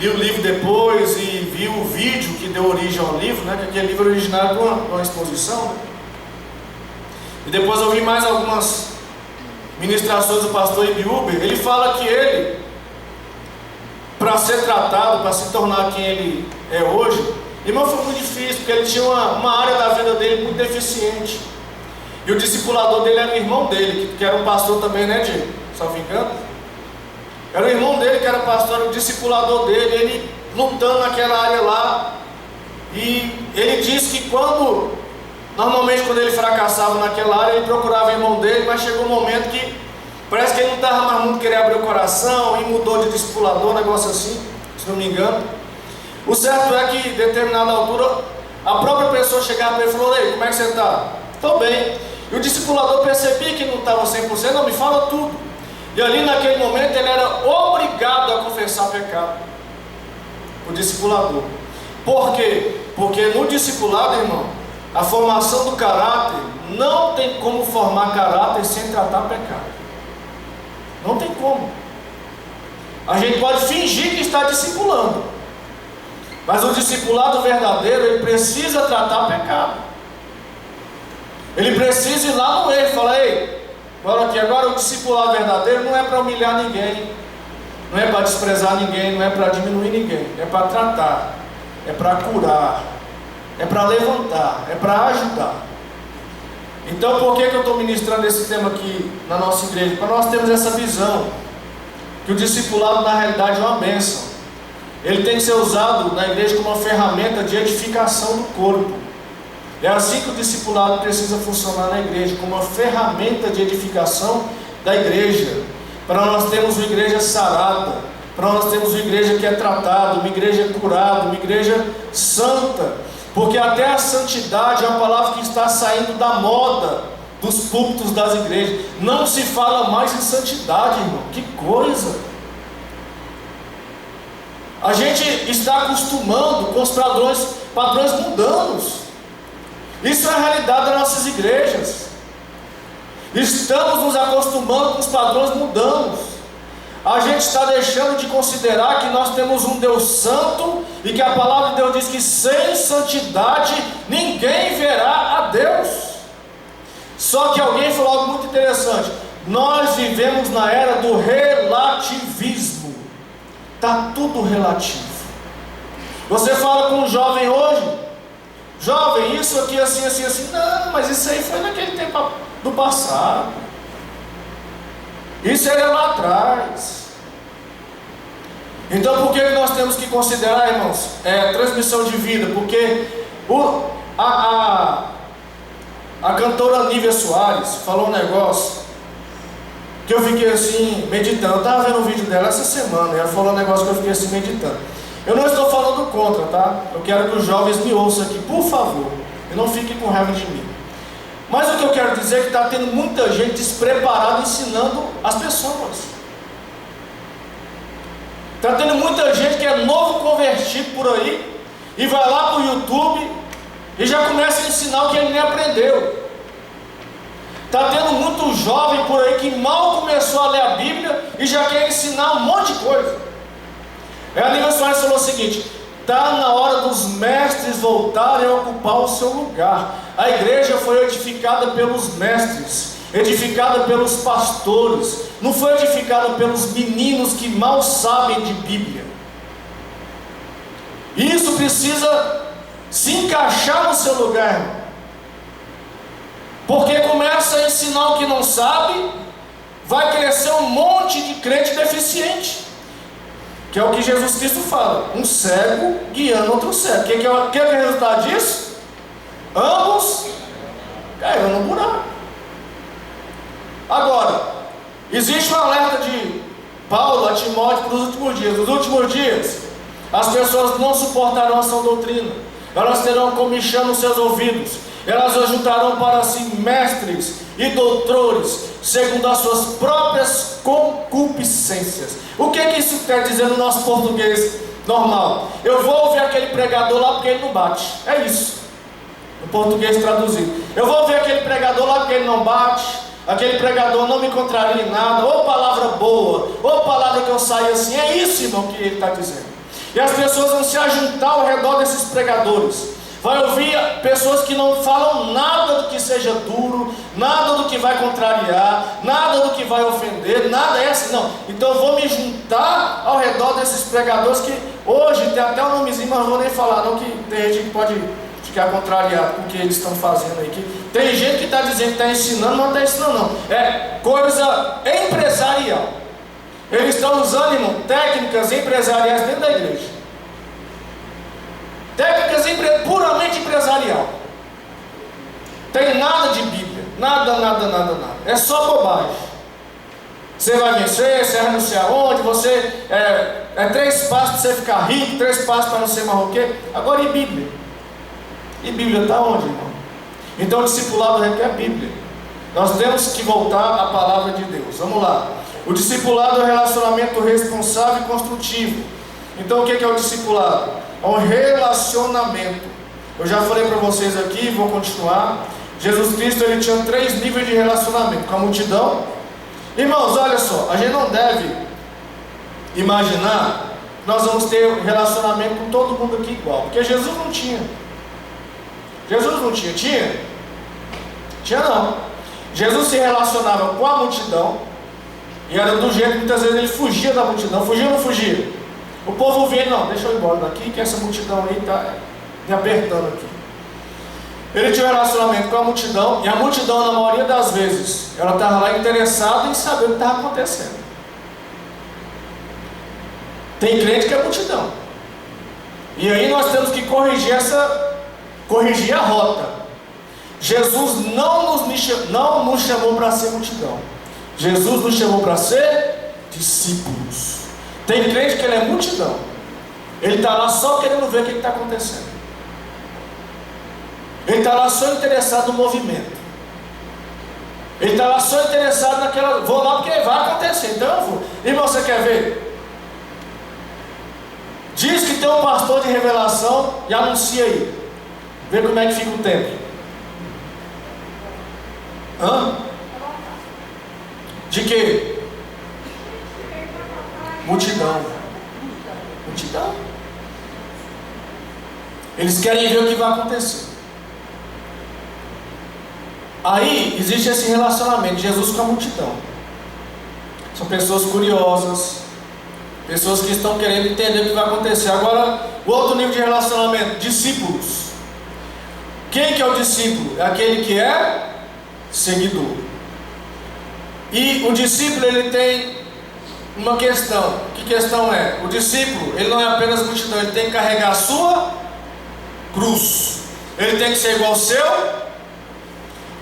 Li o livro depois e vi o vídeo que deu origem ao livro, né, que aquele livro é originário de uma exposição, né? E depois eu vi mais algumas ministrações do pastor Ebi Uber. Ele fala que ele, para ser tratado, para se tornar quem ele é hoje, irmão, foi muito difícil, porque ele tinha uma área da vida dele muito deficiente. E o discipulador dele era o irmão dele, que era um pastor também, né, Diego? Só me engano. Era o irmão dele que era pastor, o discipulador dele, ele lutando naquela área lá. E ele disse que normalmente quando ele fracassava naquela área, ele procurava o irmão dele, mas chegou um momento que parece que ele não estava mais muito querendo abrir o coração e mudou de discipulador, um negócio assim, se não me engano. O certo é que, em determinada altura, a própria pessoa chegava para ele e falou, ei, como é que você está? Estou bem. E o discipulador percebia que não estava 100%, não, me fala tudo. E ali naquele momento ele era obrigado a confessar pecado. O discipulador. Por quê? Porque no discipulado, irmão, a formação do caráter, não tem como formar caráter sem tratar pecado. Não tem como. A gente pode fingir que está discipulando, mas o discipulado verdadeiro, ele precisa tratar pecado. Ele precisa ir lá no erro e falar: ei, bora aqui. Agora o discipulado verdadeiro não é para humilhar ninguém, não é para desprezar ninguém, não é para diminuir ninguém, é para tratar, é para curar, é para levantar, é para ajudar. Então por que eu estou ministrando esse tema aqui na nossa igreja? Para nós termos essa visão, que o discipulado na realidade é uma bênção. Ele tem que ser usado na igreja como uma ferramenta de edificação do corpo. É assim que o discipulado precisa funcionar na igreja, como uma ferramenta de edificação da igreja, para nós termos uma igreja sarada, para nós termos uma igreja que é tratada, uma igreja curada, uma igreja santa, porque até a santidade é uma palavra que está saindo da moda dos púlpitos das igrejas. Não se fala mais em santidade, irmão. Que coisa! A gente está acostumando com os padrões mundanos. Isso é a realidade das nossas igrejas. Estamos nos acostumando com os padrões mundanos. A gente está deixando de considerar que nós temos um Deus santo e que a palavra de Deus diz que sem santidade ninguém verá a Deus. Só que alguém falou algo muito interessante: nós vivemos na era do relativismo. Está tudo relativo. Você fala com um jovem hoje: jovem, isso aqui assim, assim, assim. Não, mas isso aí foi naquele tempo do passado. Isso era lá atrás. Então por que nós temos que considerar, irmãos, transmissão de vida? Porque a cantora Nívia Soares falou um negócio que eu fiquei assim meditando. Eu estava vendo um vídeo dela essa semana, ela falou um negócio que eu fiquei assim meditando. Eu não estou falando contra, tá? Eu quero que os jovens me ouçam aqui, por favor, e não fiquem com raiva de mim. Mas o que eu quero dizer é que está tendo muita gente despreparada ensinando as pessoas. Está tendo muita gente que é novo convertido por aí e vai lá para o YouTube e já começa a ensinar o que ele nem aprendeu. Está tendo muito jovem por aí que mal começou a ler a Bíblia e já quer ensinar um monte de coisa. A Nívia Soares falou o seguinte: está na hora dos mestres voltarem a ocupar o seu lugar. A igreja foi edificada pelos mestres, edificada pelos pastores, não foi edificada pelos meninos que mal sabem de Bíblia. Isso precisa se encaixar no seu lugar, irmão. Porque começa a ensinar o que não sabe, vai crescer um monte de crente deficiente, que é o que Jesus Cristo fala: um cego guiando outro cego. O que é o resultado disso? Ambos caíram no buraco. Agora, existe um alerta de Paulo a Timóteo para os últimos dias. Nos últimos dias, as pessoas não suportarão a sã doutrina, elas terão comichão nos seus ouvidos, elas ajuntarão para si mestres e doutores, segundo as suas próprias concupiscências. O que isso quer dizer no nosso português normal? Eu vou ouvir aquele pregador lá porque ele não bate. É isso, no português traduzido. Eu vou ouvir aquele pregador lá porque ele não bate, aquele pregador não me contraria em nada, ou palavra boa, ou palavra que eu saio assim. É isso, irmão, que ele está dizendo. E as pessoas vão se ajuntar ao redor desses pregadores. Vai ouvir pessoas que não falam nada do que seja duro, nada do que vai contrariar, nada do que vai ofender, nada é assim, não. Então eu vou me juntar ao redor desses pregadores que hoje tem até um nomezinho, mas não vou nem falar não, que tem gente que pode ficar contrariado com o que eles estão fazendo aí. Que tem gente que está dizendo que está ensinando, não está ensinando não. É coisa empresarial. Eles estão usando, irmão, técnicas empresariais dentro da igreja. Técnicas puramente empresarial. Tem nada de Bíblia. Nada. É só bobagem. Você vai vencer, você vai não sei aonde, você é 3 passos para você ficar rico, 3 passos para não ser marroqueiro. Agora e Bíblia? E Bíblia está onde, irmão? Então o discipulado requer Bíblia. Nós temos que voltar à palavra de Deus. Vamos lá. O discipulado é um relacionamento responsável e construtivo. Então o que é o discipulado? É um relacionamento Eu já falei para vocês aqui, vou continuar. Jesus Cristo, ele tinha 3 níveis de relacionamento com a multidão. Irmãos, olha só, a gente não deve imaginar que nós vamos ter relacionamento com todo mundo aqui igual, porque Jesus não tinha. Jesus não tinha, tinha? Tinha não. Jesus se relacionava com a multidão, e era do jeito que muitas vezes ele fugia da multidão. Fugia ou não fugia? O povo vinha, não, deixa eu ir embora daqui, que essa multidão aí está me apertando aqui. Ele tinha um relacionamento com a multidão, e a multidão, na maioria das vezes, ela estava lá interessada em saber o que estava acontecendo. Tem crente que é multidão, e aí nós temos que corrigir a rota. Jesus não nos chamou para ser multidão. Jesus nos chamou para ser discípulos. Tem crente que ele é multidão, ele está lá só querendo ver o que está acontecendo. Ele está lá só interessado no movimento. Ele está lá só interessado naquela. Vou lá porque vai acontecer, então eu vou. Irmão, você quer ver? Diz que tem um pastor de revelação e anuncia aí. Vê como é que fica o tempo. Hã? De quê? Multidão. Multidão. Eles querem ver o que vai acontecer. Aí existe esse relacionamento de Jesus com a multidão. São pessoas curiosas, pessoas que estão querendo entender o que vai acontecer. Agora, o outro nível de relacionamento, discípulos. Quem que é o discípulo? É aquele que é seguidor. E o discípulo, ele tem uma questão. Que questão é? O discípulo, ele não é apenas multidão, ele tem que carregar a sua cruz. Ele tem que ser igual ao seu.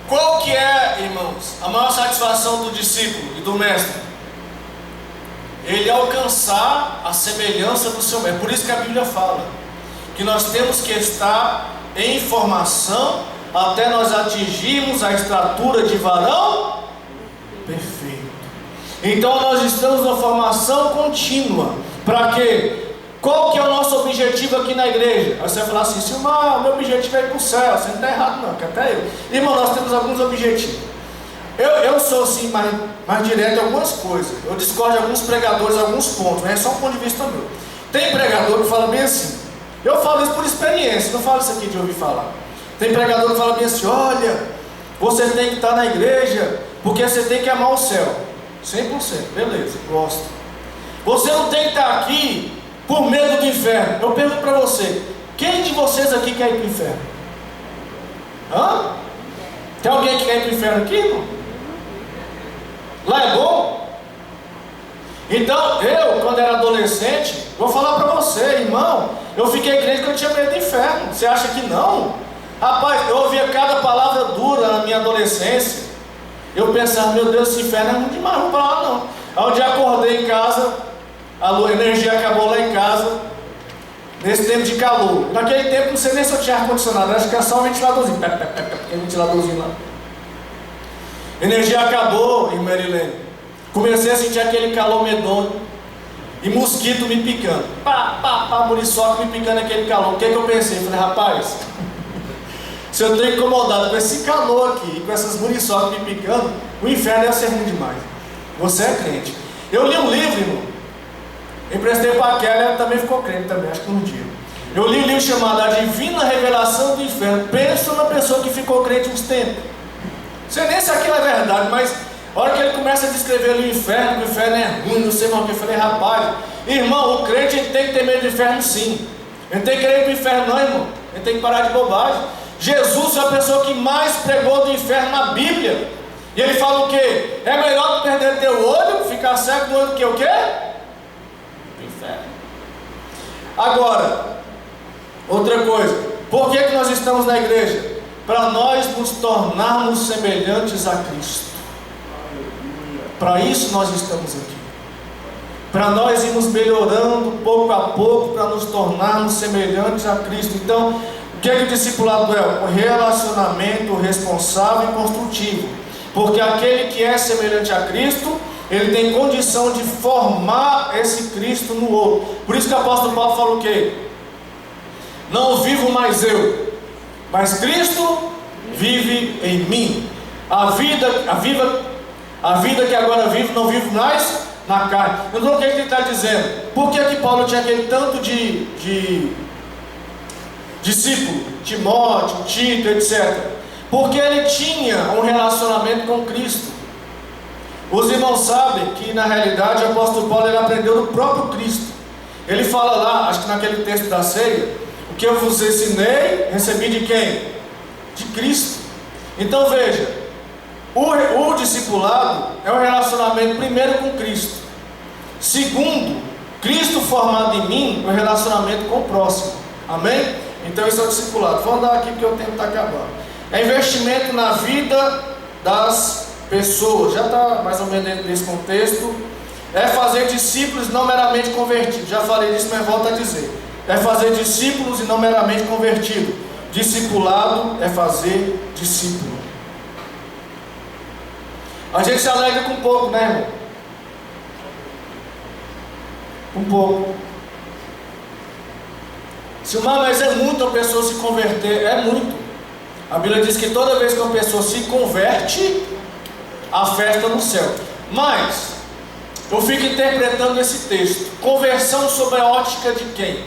Qual que é, irmãos, a maior satisfação do discípulo e do mestre? Ele alcançar a semelhança do seu mestre. Por isso que a Bíblia fala que nós temos que estar em formação até nós atingirmos a estatura de varão perfeito. Então nós estamos na formação contínua. Para quê? Qual que é o nosso objetivo aqui na igreja? Aí você vai falar assim: Silmar, meu objetivo é ir para o céu. Você não está errado não, que até eu. Irmão, nós temos alguns objetivos. Eu sou assim mais direto em algumas coisas. Eu discordo de alguns pregadores, alguns pontos, mas é só um ponto de vista meu. Tem pregador que fala bem assim. Eu falo isso por experiência, não falo isso aqui de ouvir falar. Tem pregador que fala bem assim: olha, você tem que estar na igreja porque você tem que amar o céu. 100%, beleza, gosto. Você não tem que estar aqui por medo do inferno. Eu pergunto para você: quem de vocês aqui quer ir para o inferno? Hã? Tem alguém que quer ir para o inferno aqui, irmão? Lá é bom? Então, eu, quando era adolescente, vou falar para você, irmão, eu fiquei crente que eu tinha medo do inferno. Você acha que não? Rapaz, eu ouvia cada palavra dura na minha adolescência. Eu pensava: meu Deus, esse inferno é muito demais, não vou para lá não. Aí um dia acordei em casa, a energia acabou lá em casa, nesse tempo de calor. Naquele tempo, não sei nem se eu tinha ar-condicionado, acho que era só um ventiladorzinho. Aquele ventiladorzinho lá. Energia acabou, irmã Marilene. Comecei a sentir aquele calor medonho. E mosquito me picando. Muriçoca me picando aquele calor. O que eu pensei? Falei: rapaz, se eu estou incomodado com esse calor aqui, com essas muriçocas me picando, o inferno ia ser ruim demais. Você é crente. Eu li um livro, irmão. Emprestei para a Kelly, ela também ficou crente também, acho que um dia. Eu li um livro chamado A Divina Revelação do Inferno. Pensa na pessoa que ficou crente uns tempos. Não sei nem se aquilo é verdade, mas a hora que ele começa a descrever ali o inferno, que o inferno é ruim, não sei mais o que, eu falei: rapaz, irmão, o crente ele tem que ter medo do inferno sim. Ele não tem que querer ir para o inferno não, irmão. Ele tem que parar de bobagem. Jesus é a pessoa que mais pregou do inferno na Bíblia. E ele fala o quê? É melhor tu perder teu olho, ficar cego do olho, do que o quê? O inferno. Agora, outra coisa. Por que nós estamos na igreja? Para nós nos tornarmos semelhantes a Cristo. Para isso nós estamos aqui. Para nós irmos melhorando pouco a pouco, para nos tornarmos semelhantes a Cristo. Então, o que é que o discipulado é? Um relacionamento responsável e construtivo. Porque aquele que é semelhante a Cristo, ele tem condição de formar esse Cristo no outro. Por isso que o apóstolo Paulo fala o quê? Não vivo mais eu, mas Cristo vive em mim. A vida que agora vivo, não vivo mais na carne. Então o que ele está dizendo? Por que Paulo tinha aquele tanto de discípulo, Timóteo, Tito, etc? Porque ele tinha um relacionamento com Cristo. Os irmãos sabem que na realidade o apóstolo Paulo ele aprendeu do próprio Cristo. Ele fala lá, acho que naquele texto da ceia, o que eu vos ensinei, recebi de quem? De Cristo. Então veja, o discipulado é um relacionamento primeiro com Cristo. Segundo, Cristo formado em mim, um relacionamento com o próximo. Amém? Então isso é o discipulado. Vou andar aqui porque o tempo está acabando. É investimento na vida das pessoas. Já está mais ou menos nesse contexto. É fazer discípulos não meramente convertidos. Já falei disso, mas volto a dizer. É fazer discípulos e não meramente convertidos. Discipulado é fazer discípulo. A gente se alegra com pouco, né, irmão? Um pouco. Mas é muito a pessoa se converter. É muito. A Bíblia diz que toda vez que uma pessoa se converte, a festa no céu. Mas eu fico interpretando esse texto. Conversão sob a ótica de quem?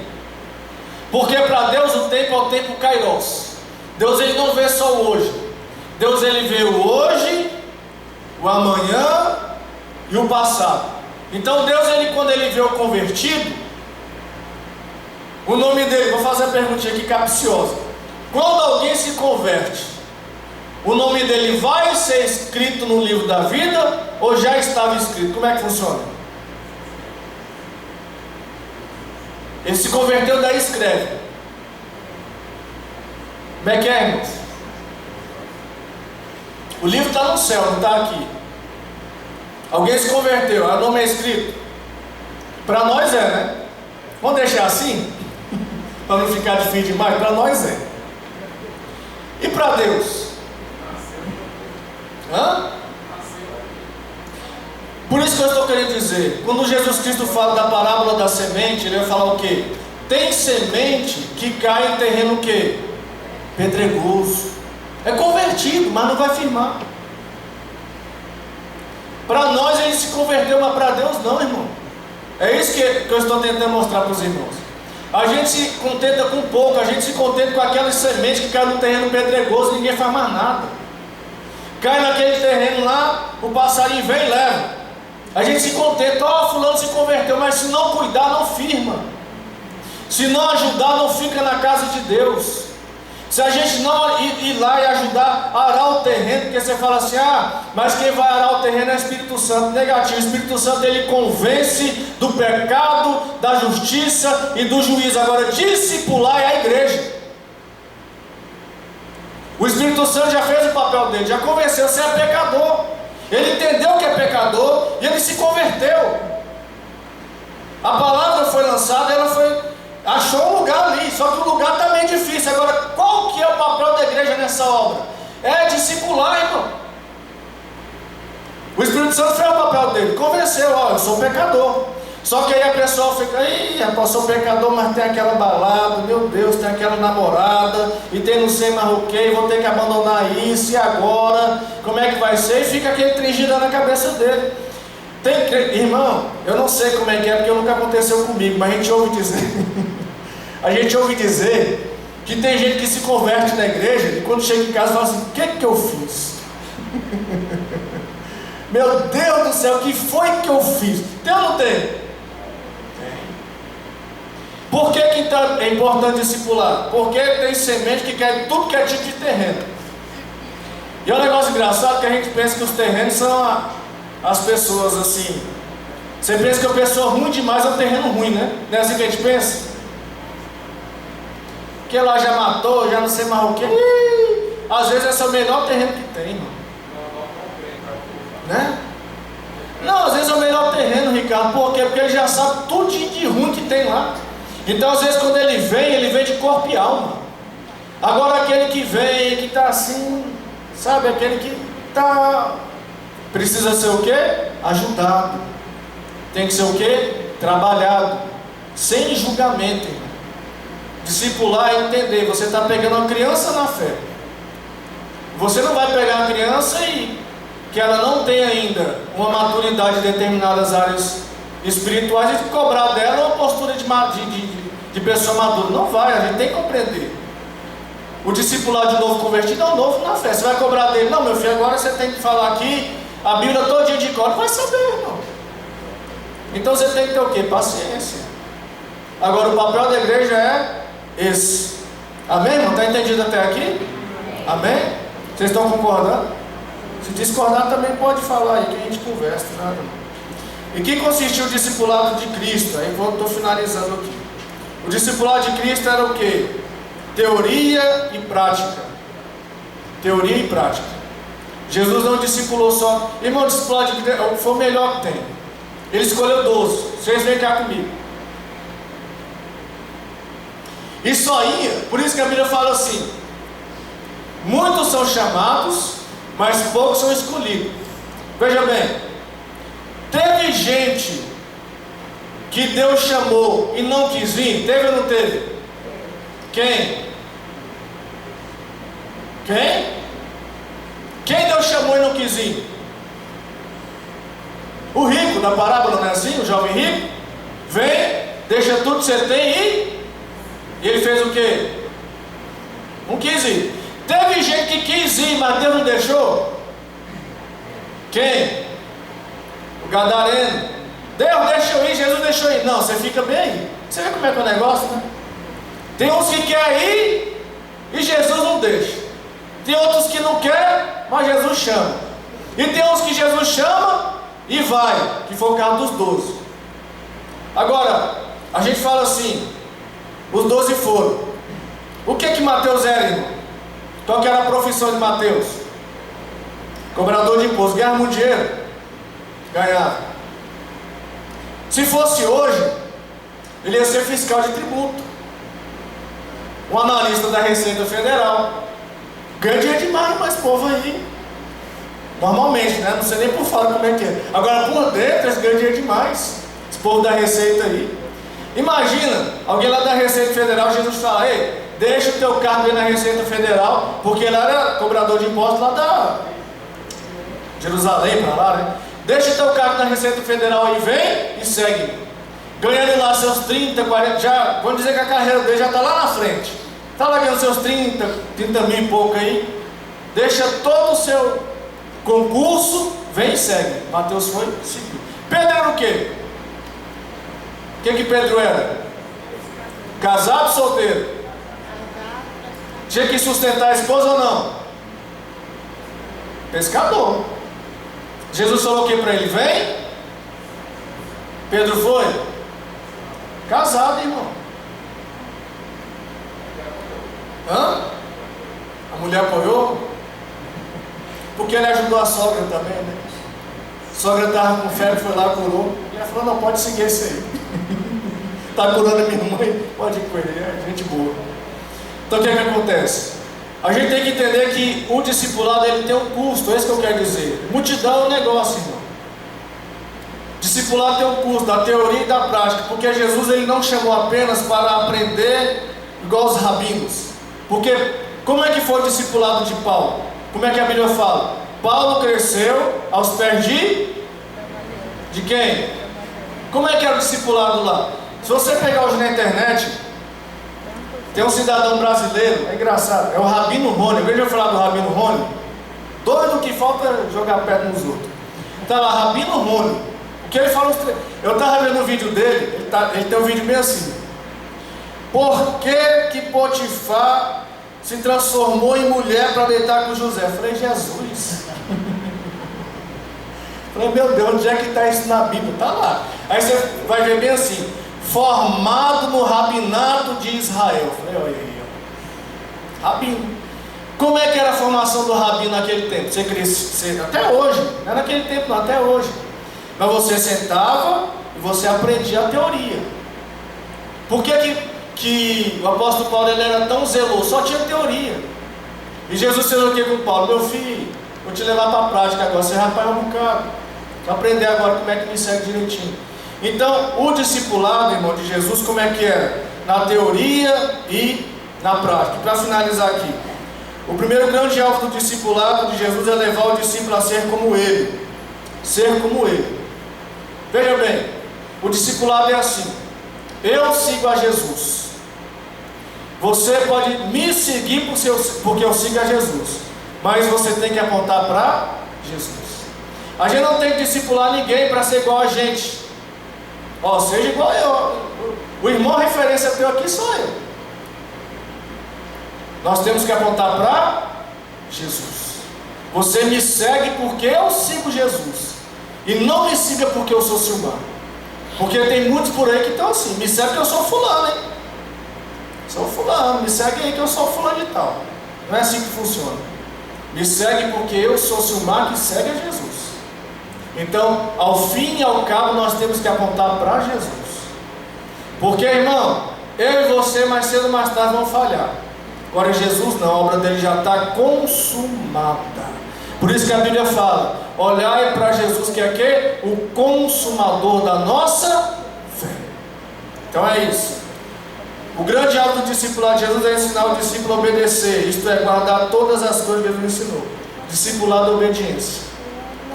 Porque para Deus o tempo é o tempo kairos. Deus ele não vê só o hoje. Deus ele vê o hoje, o amanhã e o passado. Então Deus ele, quando ele vê o convertido, o nome dele, vou fazer a perguntinha aqui capciosa. Quando alguém se converte, o nome dele vai ser escrito no livro da vida ou já estava escrito? Como é que funciona? Ele se converteu, daí escreve. Como é que é, irmãos? O livro está no céu, não está aqui. Alguém se converteu, o nome é escrito. Para nós é, né? Vamos deixar assim? Para não ficar difícil demais? Para nós é. E para Deus? Hã? Por isso que eu estou querendo dizer, quando Jesus Cristo fala da parábola da semente, ele vai falar o quê? Tem semente que cai em terreno o quê? Pedregoso. É convertido, mas não vai firmar. Para nós ele se converteu, mas para Deus não, irmão. É isso que eu estou tentando mostrar para os irmãos. A gente se contenta com pouco, a gente se contenta com aquelas sementes que caem no terreno pedregoso e ninguém faz mais nada. Cai naquele terreno lá, o passarinho vem e leva. A gente se contenta, fulano se converteu, mas se não cuidar, não firma. Se não ajudar, não fica na casa de Deus. Se a gente não ir lá e ajudar a arar o terreno, porque você fala assim, mas quem vai arar o terreno é o Espírito Santo. Negativo, o Espírito Santo ele convence do pecado, da justiça e do juízo. Agora, discipular é a igreja. O Espírito Santo já fez o papel dele, já convenceu, você é pecador. Ele entendeu que é pecador e ele se converteu. A palavra foi lançada, achou um lugar ali, só que o lugar está meio difícil. Agora, qual que é o papel da igreja nessa obra? É discipular, irmão. O Espírito Santo fez o papel dele, convenceu, eu sou pecador. Só que aí a pessoa fica, rapaz, sou pecador, mas tem aquela balada, meu Deus, tem aquela namorada, e tem não sei mais o que, vou ter que abandonar isso, e agora, como é que vai ser? E fica aquele trem girando na cabeça dele. Irmão, eu não sei como é que é, porque nunca aconteceu comigo, mas a gente ouve dizer que tem gente que se converte na igreja e quando chega em casa fala assim, o que eu fiz? Meu Deus do céu, o que foi que eu fiz? Tem ou não tem? Tem. Por que é importante discipular? Porque tem semente que quer tudo que é tipo de terreno. E é um negócio engraçado que a gente pensa que os terrenos são as pessoas assim. Você pensa que a pessoa ruim demais é um terreno ruim, né? Não é assim que a gente pensa? Que lá já matou, já não sei mais o que. Às vezes esse é o melhor terreno que tem, irmão. Né? Não, às vezes é o melhor terreno, Ricardo. Por quê? Porque ele já sabe tudo de ruim que tem lá. Então às vezes quando ele vem de corpo e alma. Agora aquele que vem, que está assim, sabe? Aquele que está... Precisa ser o quê? Ajudado. Tem que ser o quê? Trabalhado. Sem julgamento, irmão. Discipular é entender, você está pegando uma criança na fé. Você não vai pegar uma criança e que ela não tem ainda uma maturidade em determinadas áreas espirituais e cobrar dela uma postura de pessoa madura. Não vai, a gente tem que compreender. O discipulado de novo convertido é um novo na fé. Você vai cobrar dele, não, meu filho, agora você tem que falar aqui a Bíblia todo dia de cor. Não vai saber, irmão. Então você tem que ter o quê? Paciência. Agora o papel da igreja é esse. Amém, irmão? Está entendido até aqui? Amém? Vocês estão concordando? Se discordar também pode falar aí, que a gente conversa, nada. E que consistiu o discipulado de Cristo? Aí estou finalizando aqui. O discipulado de Cristo era o quê? Teoria e prática. Teoria e prática. Jesus não discipulou só. Irmão, o discipulado de Cristo foi o melhor que tem. Ele escolheu 12. Vocês vêm cá comigo. E só ia, por isso que a Bíblia fala assim: muitos são chamados, mas poucos são escolhidos. Veja bem, teve gente que Deus chamou e não quis vir? Teve ou não teve? Quem? Quem Deus chamou e não quis vir? O rico da parábola, não é assim? O jovem rico vem, deixa tudo que você tem e ele fez o quê? Não quis ir. Teve gente que quis ir, mas Deus não deixou. Quem? O gadareno. Deus deixou ir, Jesus deixou ir. Não, você fica bem aí. Você vê como é que é o negócio, né? Tem uns que querem ir e Jesus não deixa. Tem outros que não querem, mas Jesus chama. E tem uns que Jesus chama e vai, que foi o caso dos 12. Agora, a gente fala assim: os 12 foram. O que Mateus era, irmão? Qual que era a profissão de Mateus? Cobrador de imposto. Ganhava muito dinheiro? Ganhava. Se fosse hoje, ele ia ser fiscal de tributo, um analista da Receita Federal. Ganha dinheiro demais, mas povo aí, normalmente, né? Não sei nem por fora como é que é. Agora por dentro eles ganham dinheiro demais. Esse povo da Receita aí. Imagina, alguém lá da Receita Federal, Jesus fala: ei, deixa o teu cargo aí na Receita Federal, porque ele era cobrador de impostos lá da Jerusalém, para lá, né? Deixa o teu cargo na Receita Federal aí, vem e segue. Ganhando lá seus 30, 40, já, vamos dizer que a carreira dele já está lá na frente. Está lá ganhando seus 30 mil e pouco aí. Deixa todo o seu concurso, vem e segue. Mateus foi, seguiu. Pedro era o quê? O que Pedro era? Casado ou solteiro? Tinha que sustentar a esposa ou não? Pescador. Jesus falou o que para ele? Vem. Pedro foi? Casado, irmão. Hã? A mulher apoiou? Porque ele ajudou a sogra também, né? A sogra estava com febre, foi lá, curou. E ela falou: não, pode seguir esse aí. Está curando a minha mãe, pode ir com ele, é gente boa. Então o que acontece? A gente tem que entender que o discipulado ele tem um custo, é isso que eu quero dizer. Multidão é um negócio, irmão. Discipulado tem um custo da teoria e da prática, porque Jesus ele não chamou apenas para aprender igual os rabinos. Porque como é que foi o discipulado de Paulo? Como é que a Bíblia fala? Paulo cresceu aos pés de quem? Como é que era o discipulado lá? Se você pegar hoje na internet, tem um cidadão brasileiro, é engraçado, é o Rabino Rony. Eu vejo eu falar do Rabino Rony, doido que falta é jogar perto nos outros. Está lá, Rabino Rony. O que ele fala? Eu estava vendo o vídeo dele, ele tem um vídeo bem assim: por que Potifar se transformou em mulher para deitar com José? Eu falei: Jesus. Eu falei: meu Deus, onde é que está isso na Bíblia? Está lá. Aí você vai ver bem assim: formado no rabinato de Israel. Eu falei: olha aí, ó. Rabino. Como é que era a formação do rabino naquele tempo? Você crescia, até hoje, não é naquele tempo não, até hoje. Mas você sentava e você aprendia a teoria. Por que o apóstolo Paulo ele era tão zeloso? Só tinha teoria. E Jesus fez o que com Paulo? Meu filho, vou te levar para a prática agora. Você vai apanhar um bocado. Vou aprender agora como é que me segue direitinho. Então, o discipulado, irmão, de Jesus, como é que era? na teoria e na prática. Para finalizar aqui, o primeiro grande alvo do discipulado de Jesus é levar o discípulo a ser como Ele. Ser como Ele. Veja bem, o discipulado é assim: eu sigo a Jesus. Você pode me seguir porque eu sigo a Jesus, mas você tem que apontar para Jesus. A gente não tem que discipular ninguém para ser igual a gente. Seja igual eu. O irmão referência teu aqui sou eu. Nós temos que apontar para Jesus. Você me segue porque eu sigo Jesus, e não me siga porque eu sou Silmar. Porque tem muitos por aí que estão assim: me segue que eu sou fulano, hein? Sou fulano, me segue aí que eu sou fulano de tal. Não é assim que funciona. Me segue porque eu sou Silmar que segue a Jesus. Então, ao fim e ao cabo, nós temos que apontar para Jesus. Porque, irmão, eu e você mais cedo ou mais tarde vão falhar. Agora Jesus não, a obra dele já está consumada. Por isso que a Bíblia fala: olhai para Jesus, que é quê? O consumador da nossa fé. Então é isso. O grande alvo do discipulado de Jesus é ensinar o discípulo a obedecer, isto é, guardar todas as coisas que Jesus ensinou. Discipulado é obediência.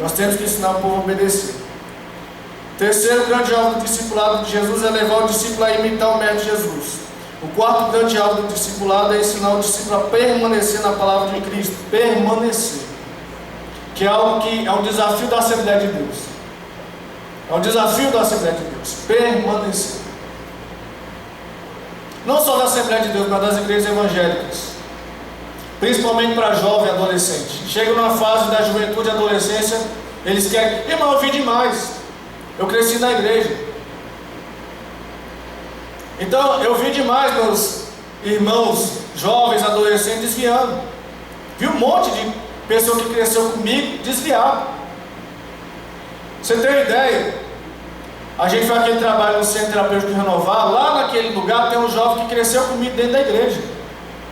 Nós temos que ensinar o povo a obedecer. Terceiro grande alvo do discipulado de Jesus é levar o discípulo a imitar o mestre Jesus. O quarto grande alvo do discipulado é ensinar o discípulo a permanecer na palavra de Cristo. Permanecer. Que é algo que é um desafio da Assembleia de Deus. É um desafio da Assembleia de Deus. Permanecer. Não só da Assembleia de Deus, mas das igrejas evangélicas. Principalmente para jovem e adolescente. Chega numa fase da juventude e adolescência, eles querem: irmão, eu vi demais. Eu cresci na igreja. Então, eu vi demais meus irmãos jovens, adolescentes desviando. Vi um monte de pessoa que cresceu comigo desviado. Você tem uma ideia? A gente faz aquele trabalho no Centro Terapêutico de Renovar. Lá naquele lugar tem um jovem que cresceu comigo dentro da igreja.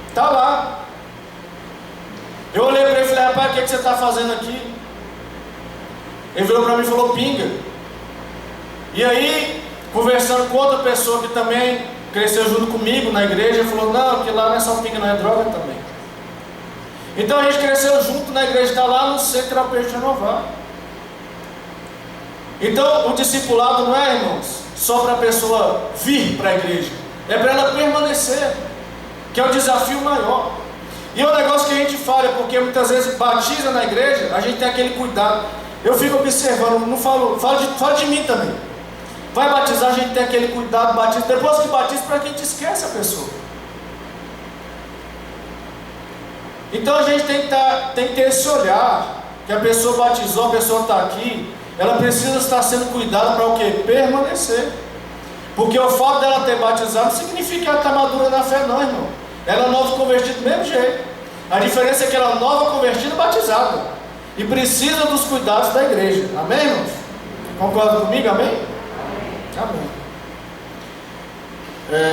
Está lá. Eu olhei para ele e falei: rapaz, o que você está fazendo aqui? Ele virou para mim e falou: pinga. E aí, conversando com outra pessoa que também cresceu junto comigo na igreja, ele falou: não, porque lá não é só pinga, não, é droga também. Então a gente cresceu junto na igreja, está lá no Centro Terapêutico de Renovar. Então o discipulado não é, irmãos, só para a pessoa vir para a igreja, é para ela permanecer, que é o desafio maior. E é um negócio que a gente falha, porque muitas vezes batiza na igreja, a gente tem aquele cuidado. Eu fico observando, não falo, fala de mim também. Vai batizar, a gente tem aquele cuidado, batiza. Depois que batiza, para que a gente esquece a pessoa. Então a gente tem que ter esse olhar, que a pessoa batizou, a pessoa está aqui, ela precisa estar sendo cuidada para o quê? Permanecer. Porque o fato dela ter batizado não significa que ela está madura na fé, não, irmão. Ela é nova convertida do mesmo jeito. A diferença é que ela é nova convertida batizada. E precisa dos cuidados da igreja. Amém, irmãos? Concorda comigo? Amém? Amém.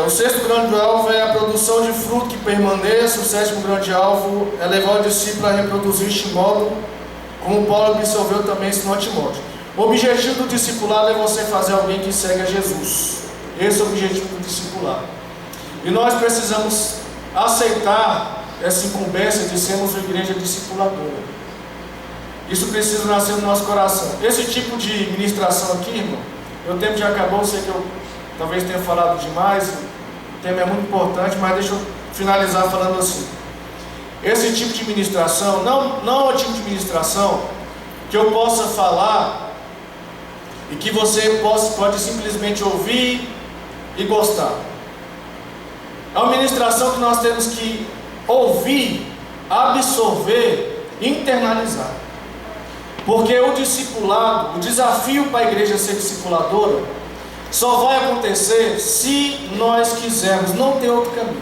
O sexto grande alvo é a produção de fruto que permaneça. O sétimo grande alvo é levar o discípulo a reproduzir este modo, como Paulo absolveu também ensinou a Timóteo. O objetivo do discipulado é você fazer alguém que segue a Jesus. Esse é o objetivo do discipulado. E nós precisamos aceitar essa incumbência de sermos uma igreja discipuladora. Isso precisa nascer no nosso coração. Esse tipo de ministração aqui, irmão, meu tempo já acabou, sei que eu talvez tenha falado demais, o tema é muito importante, mas deixa eu finalizar falando assim. Esse tipo de ministração, não é o tipo de ministração que eu possa falar e que você pode simplesmente ouvir e gostar. É uma ministração que nós temos que ouvir, absorver, internalizar. Porque o discipulado, o desafio para a igreja ser discipuladora, só vai acontecer se nós quisermos, não tem outro caminho.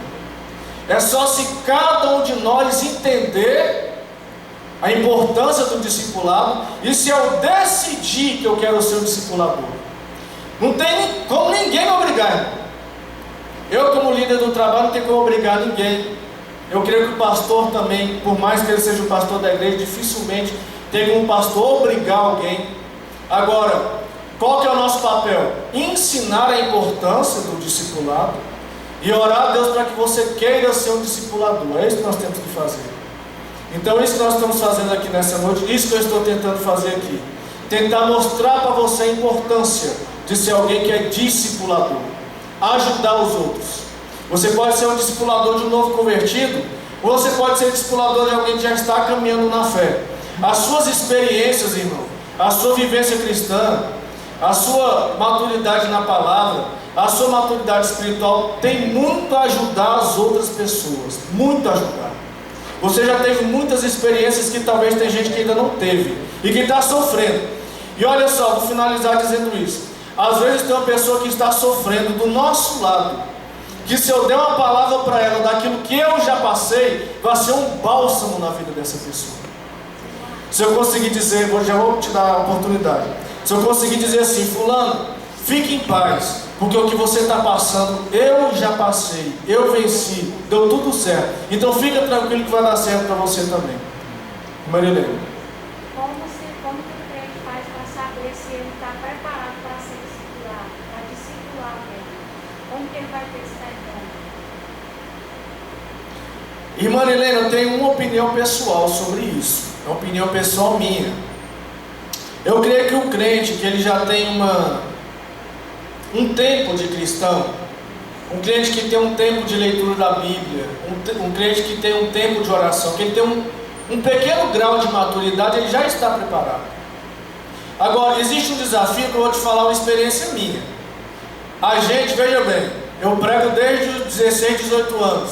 É só se cada um de nós entender a importância do discipulado e se eu decidir que eu quero ser um discipulador. Não tem como ninguém me obrigar, irmão. Eu, como líder do trabalho, não tenho como obrigar ninguém. Eu creio que o pastor também, por mais que ele seja o pastor da igreja, dificilmente tem como pastor obrigar alguém. Agora, qual que é o nosso papel? Ensinar a importância do discipulado e orar a Deus para que você queira ser um discipulador. É isso que nós temos que fazer. Então, isso que nós estamos fazendo aqui nessa noite, isso que eu estou tentando fazer aqui, tentar mostrar para você a importância de ser alguém que é discipulador, ajudar os outros. Você pode ser um discipulador de um novo convertido, ou você pode ser discipulador de alguém que já está caminhando na fé. As suas experiências, irmão, a sua vivência cristã, a sua maturidade na palavra, a sua maturidade espiritual tem muito a ajudar as outras pessoas, muito a ajudar. Você já teve muitas experiências que talvez tem gente que ainda não teve e que está sofrendo. E olha só, vou finalizar dizendo isso. Às vezes tem uma pessoa que está sofrendo do nosso lado, que se eu der uma palavra para ela daquilo que eu já passei, vai ser um bálsamo na vida dessa pessoa. Se eu conseguir dizer, já vou te dar a oportunidade, se eu conseguir dizer assim: fulano, fique em paz, porque o que você está passando, eu já passei, eu venci, deu tudo certo, então fica tranquilo que vai dar certo para você também. Marilene. Como que o crente faz para saber se ele está preparado para ser discipulado, para discipular mesmo? Como que ele vai ter esse tempo? Irmã Helena, eu tenho uma opinião pessoal sobre isso, é uma opinião pessoal minha. Eu creio que o crente, que ele já tem um tempo de cristão, um crente que tem um tempo de leitura da Bíblia, um crente que tem um tempo de oração, que ele tem um pequeno grau de maturidade, ele já está preparado. Agora, existe um desafio que eu vou te falar, uma experiência minha. A gente, veja bem, eu prego desde os 16, 18 anos,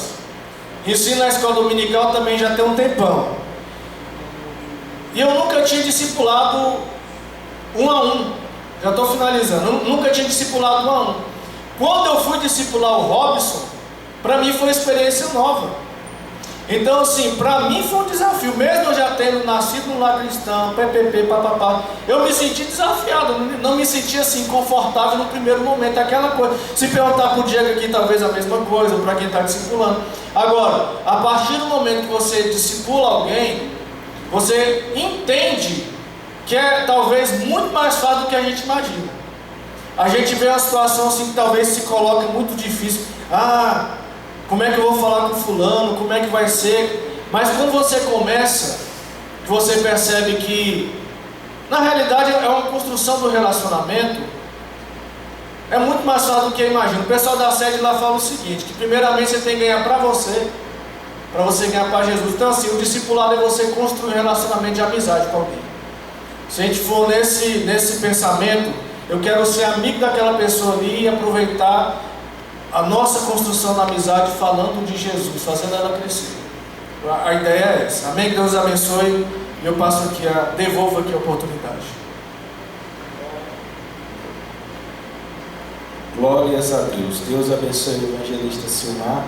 ensino na escola dominical também já tem um tempão, e eu nunca tinha discipulado um a um. Já estou finalizando. Eu nunca tinha discipulado um a um. Quando eu fui discipular o Robson, para mim foi uma experiência nova. Então, assim, para mim foi um desafio. Mesmo eu já tendo nascido no lar cristão, papapá, eu me senti desafiado. Não me senti assim confortável no primeiro momento. Aquela coisa. Se perguntar para o Diego aqui, talvez a mesma coisa, para quem está discipulando. Agora, a partir do momento que você discipula alguém, você entende que é talvez muito mais fácil do que a gente imagina. A gente vê uma situação assim que talvez se coloque muito difícil. Como é que eu vou falar com fulano? Como é que vai ser? Mas quando você começa, você percebe que na realidade é uma construção do relacionamento. É muito mais fácil do que eu imagino. O pessoal da sede lá fala o seguinte, que primeiramente você tem que ganhar para você ganhar para Jesus. Então assim, o discipulado é você construir um relacionamento de amizade com alguém. Se a gente for nesse pensamento, eu quero ser amigo daquela pessoa ali e aproveitar a nossa construção da amizade falando de Jesus, fazendo ela crescer. A ideia é essa. Amém? Que Deus abençoe. E eu passo aqui, devolvo aqui a oportunidade. Glórias a Deus. Deus abençoe o evangelista Silmar.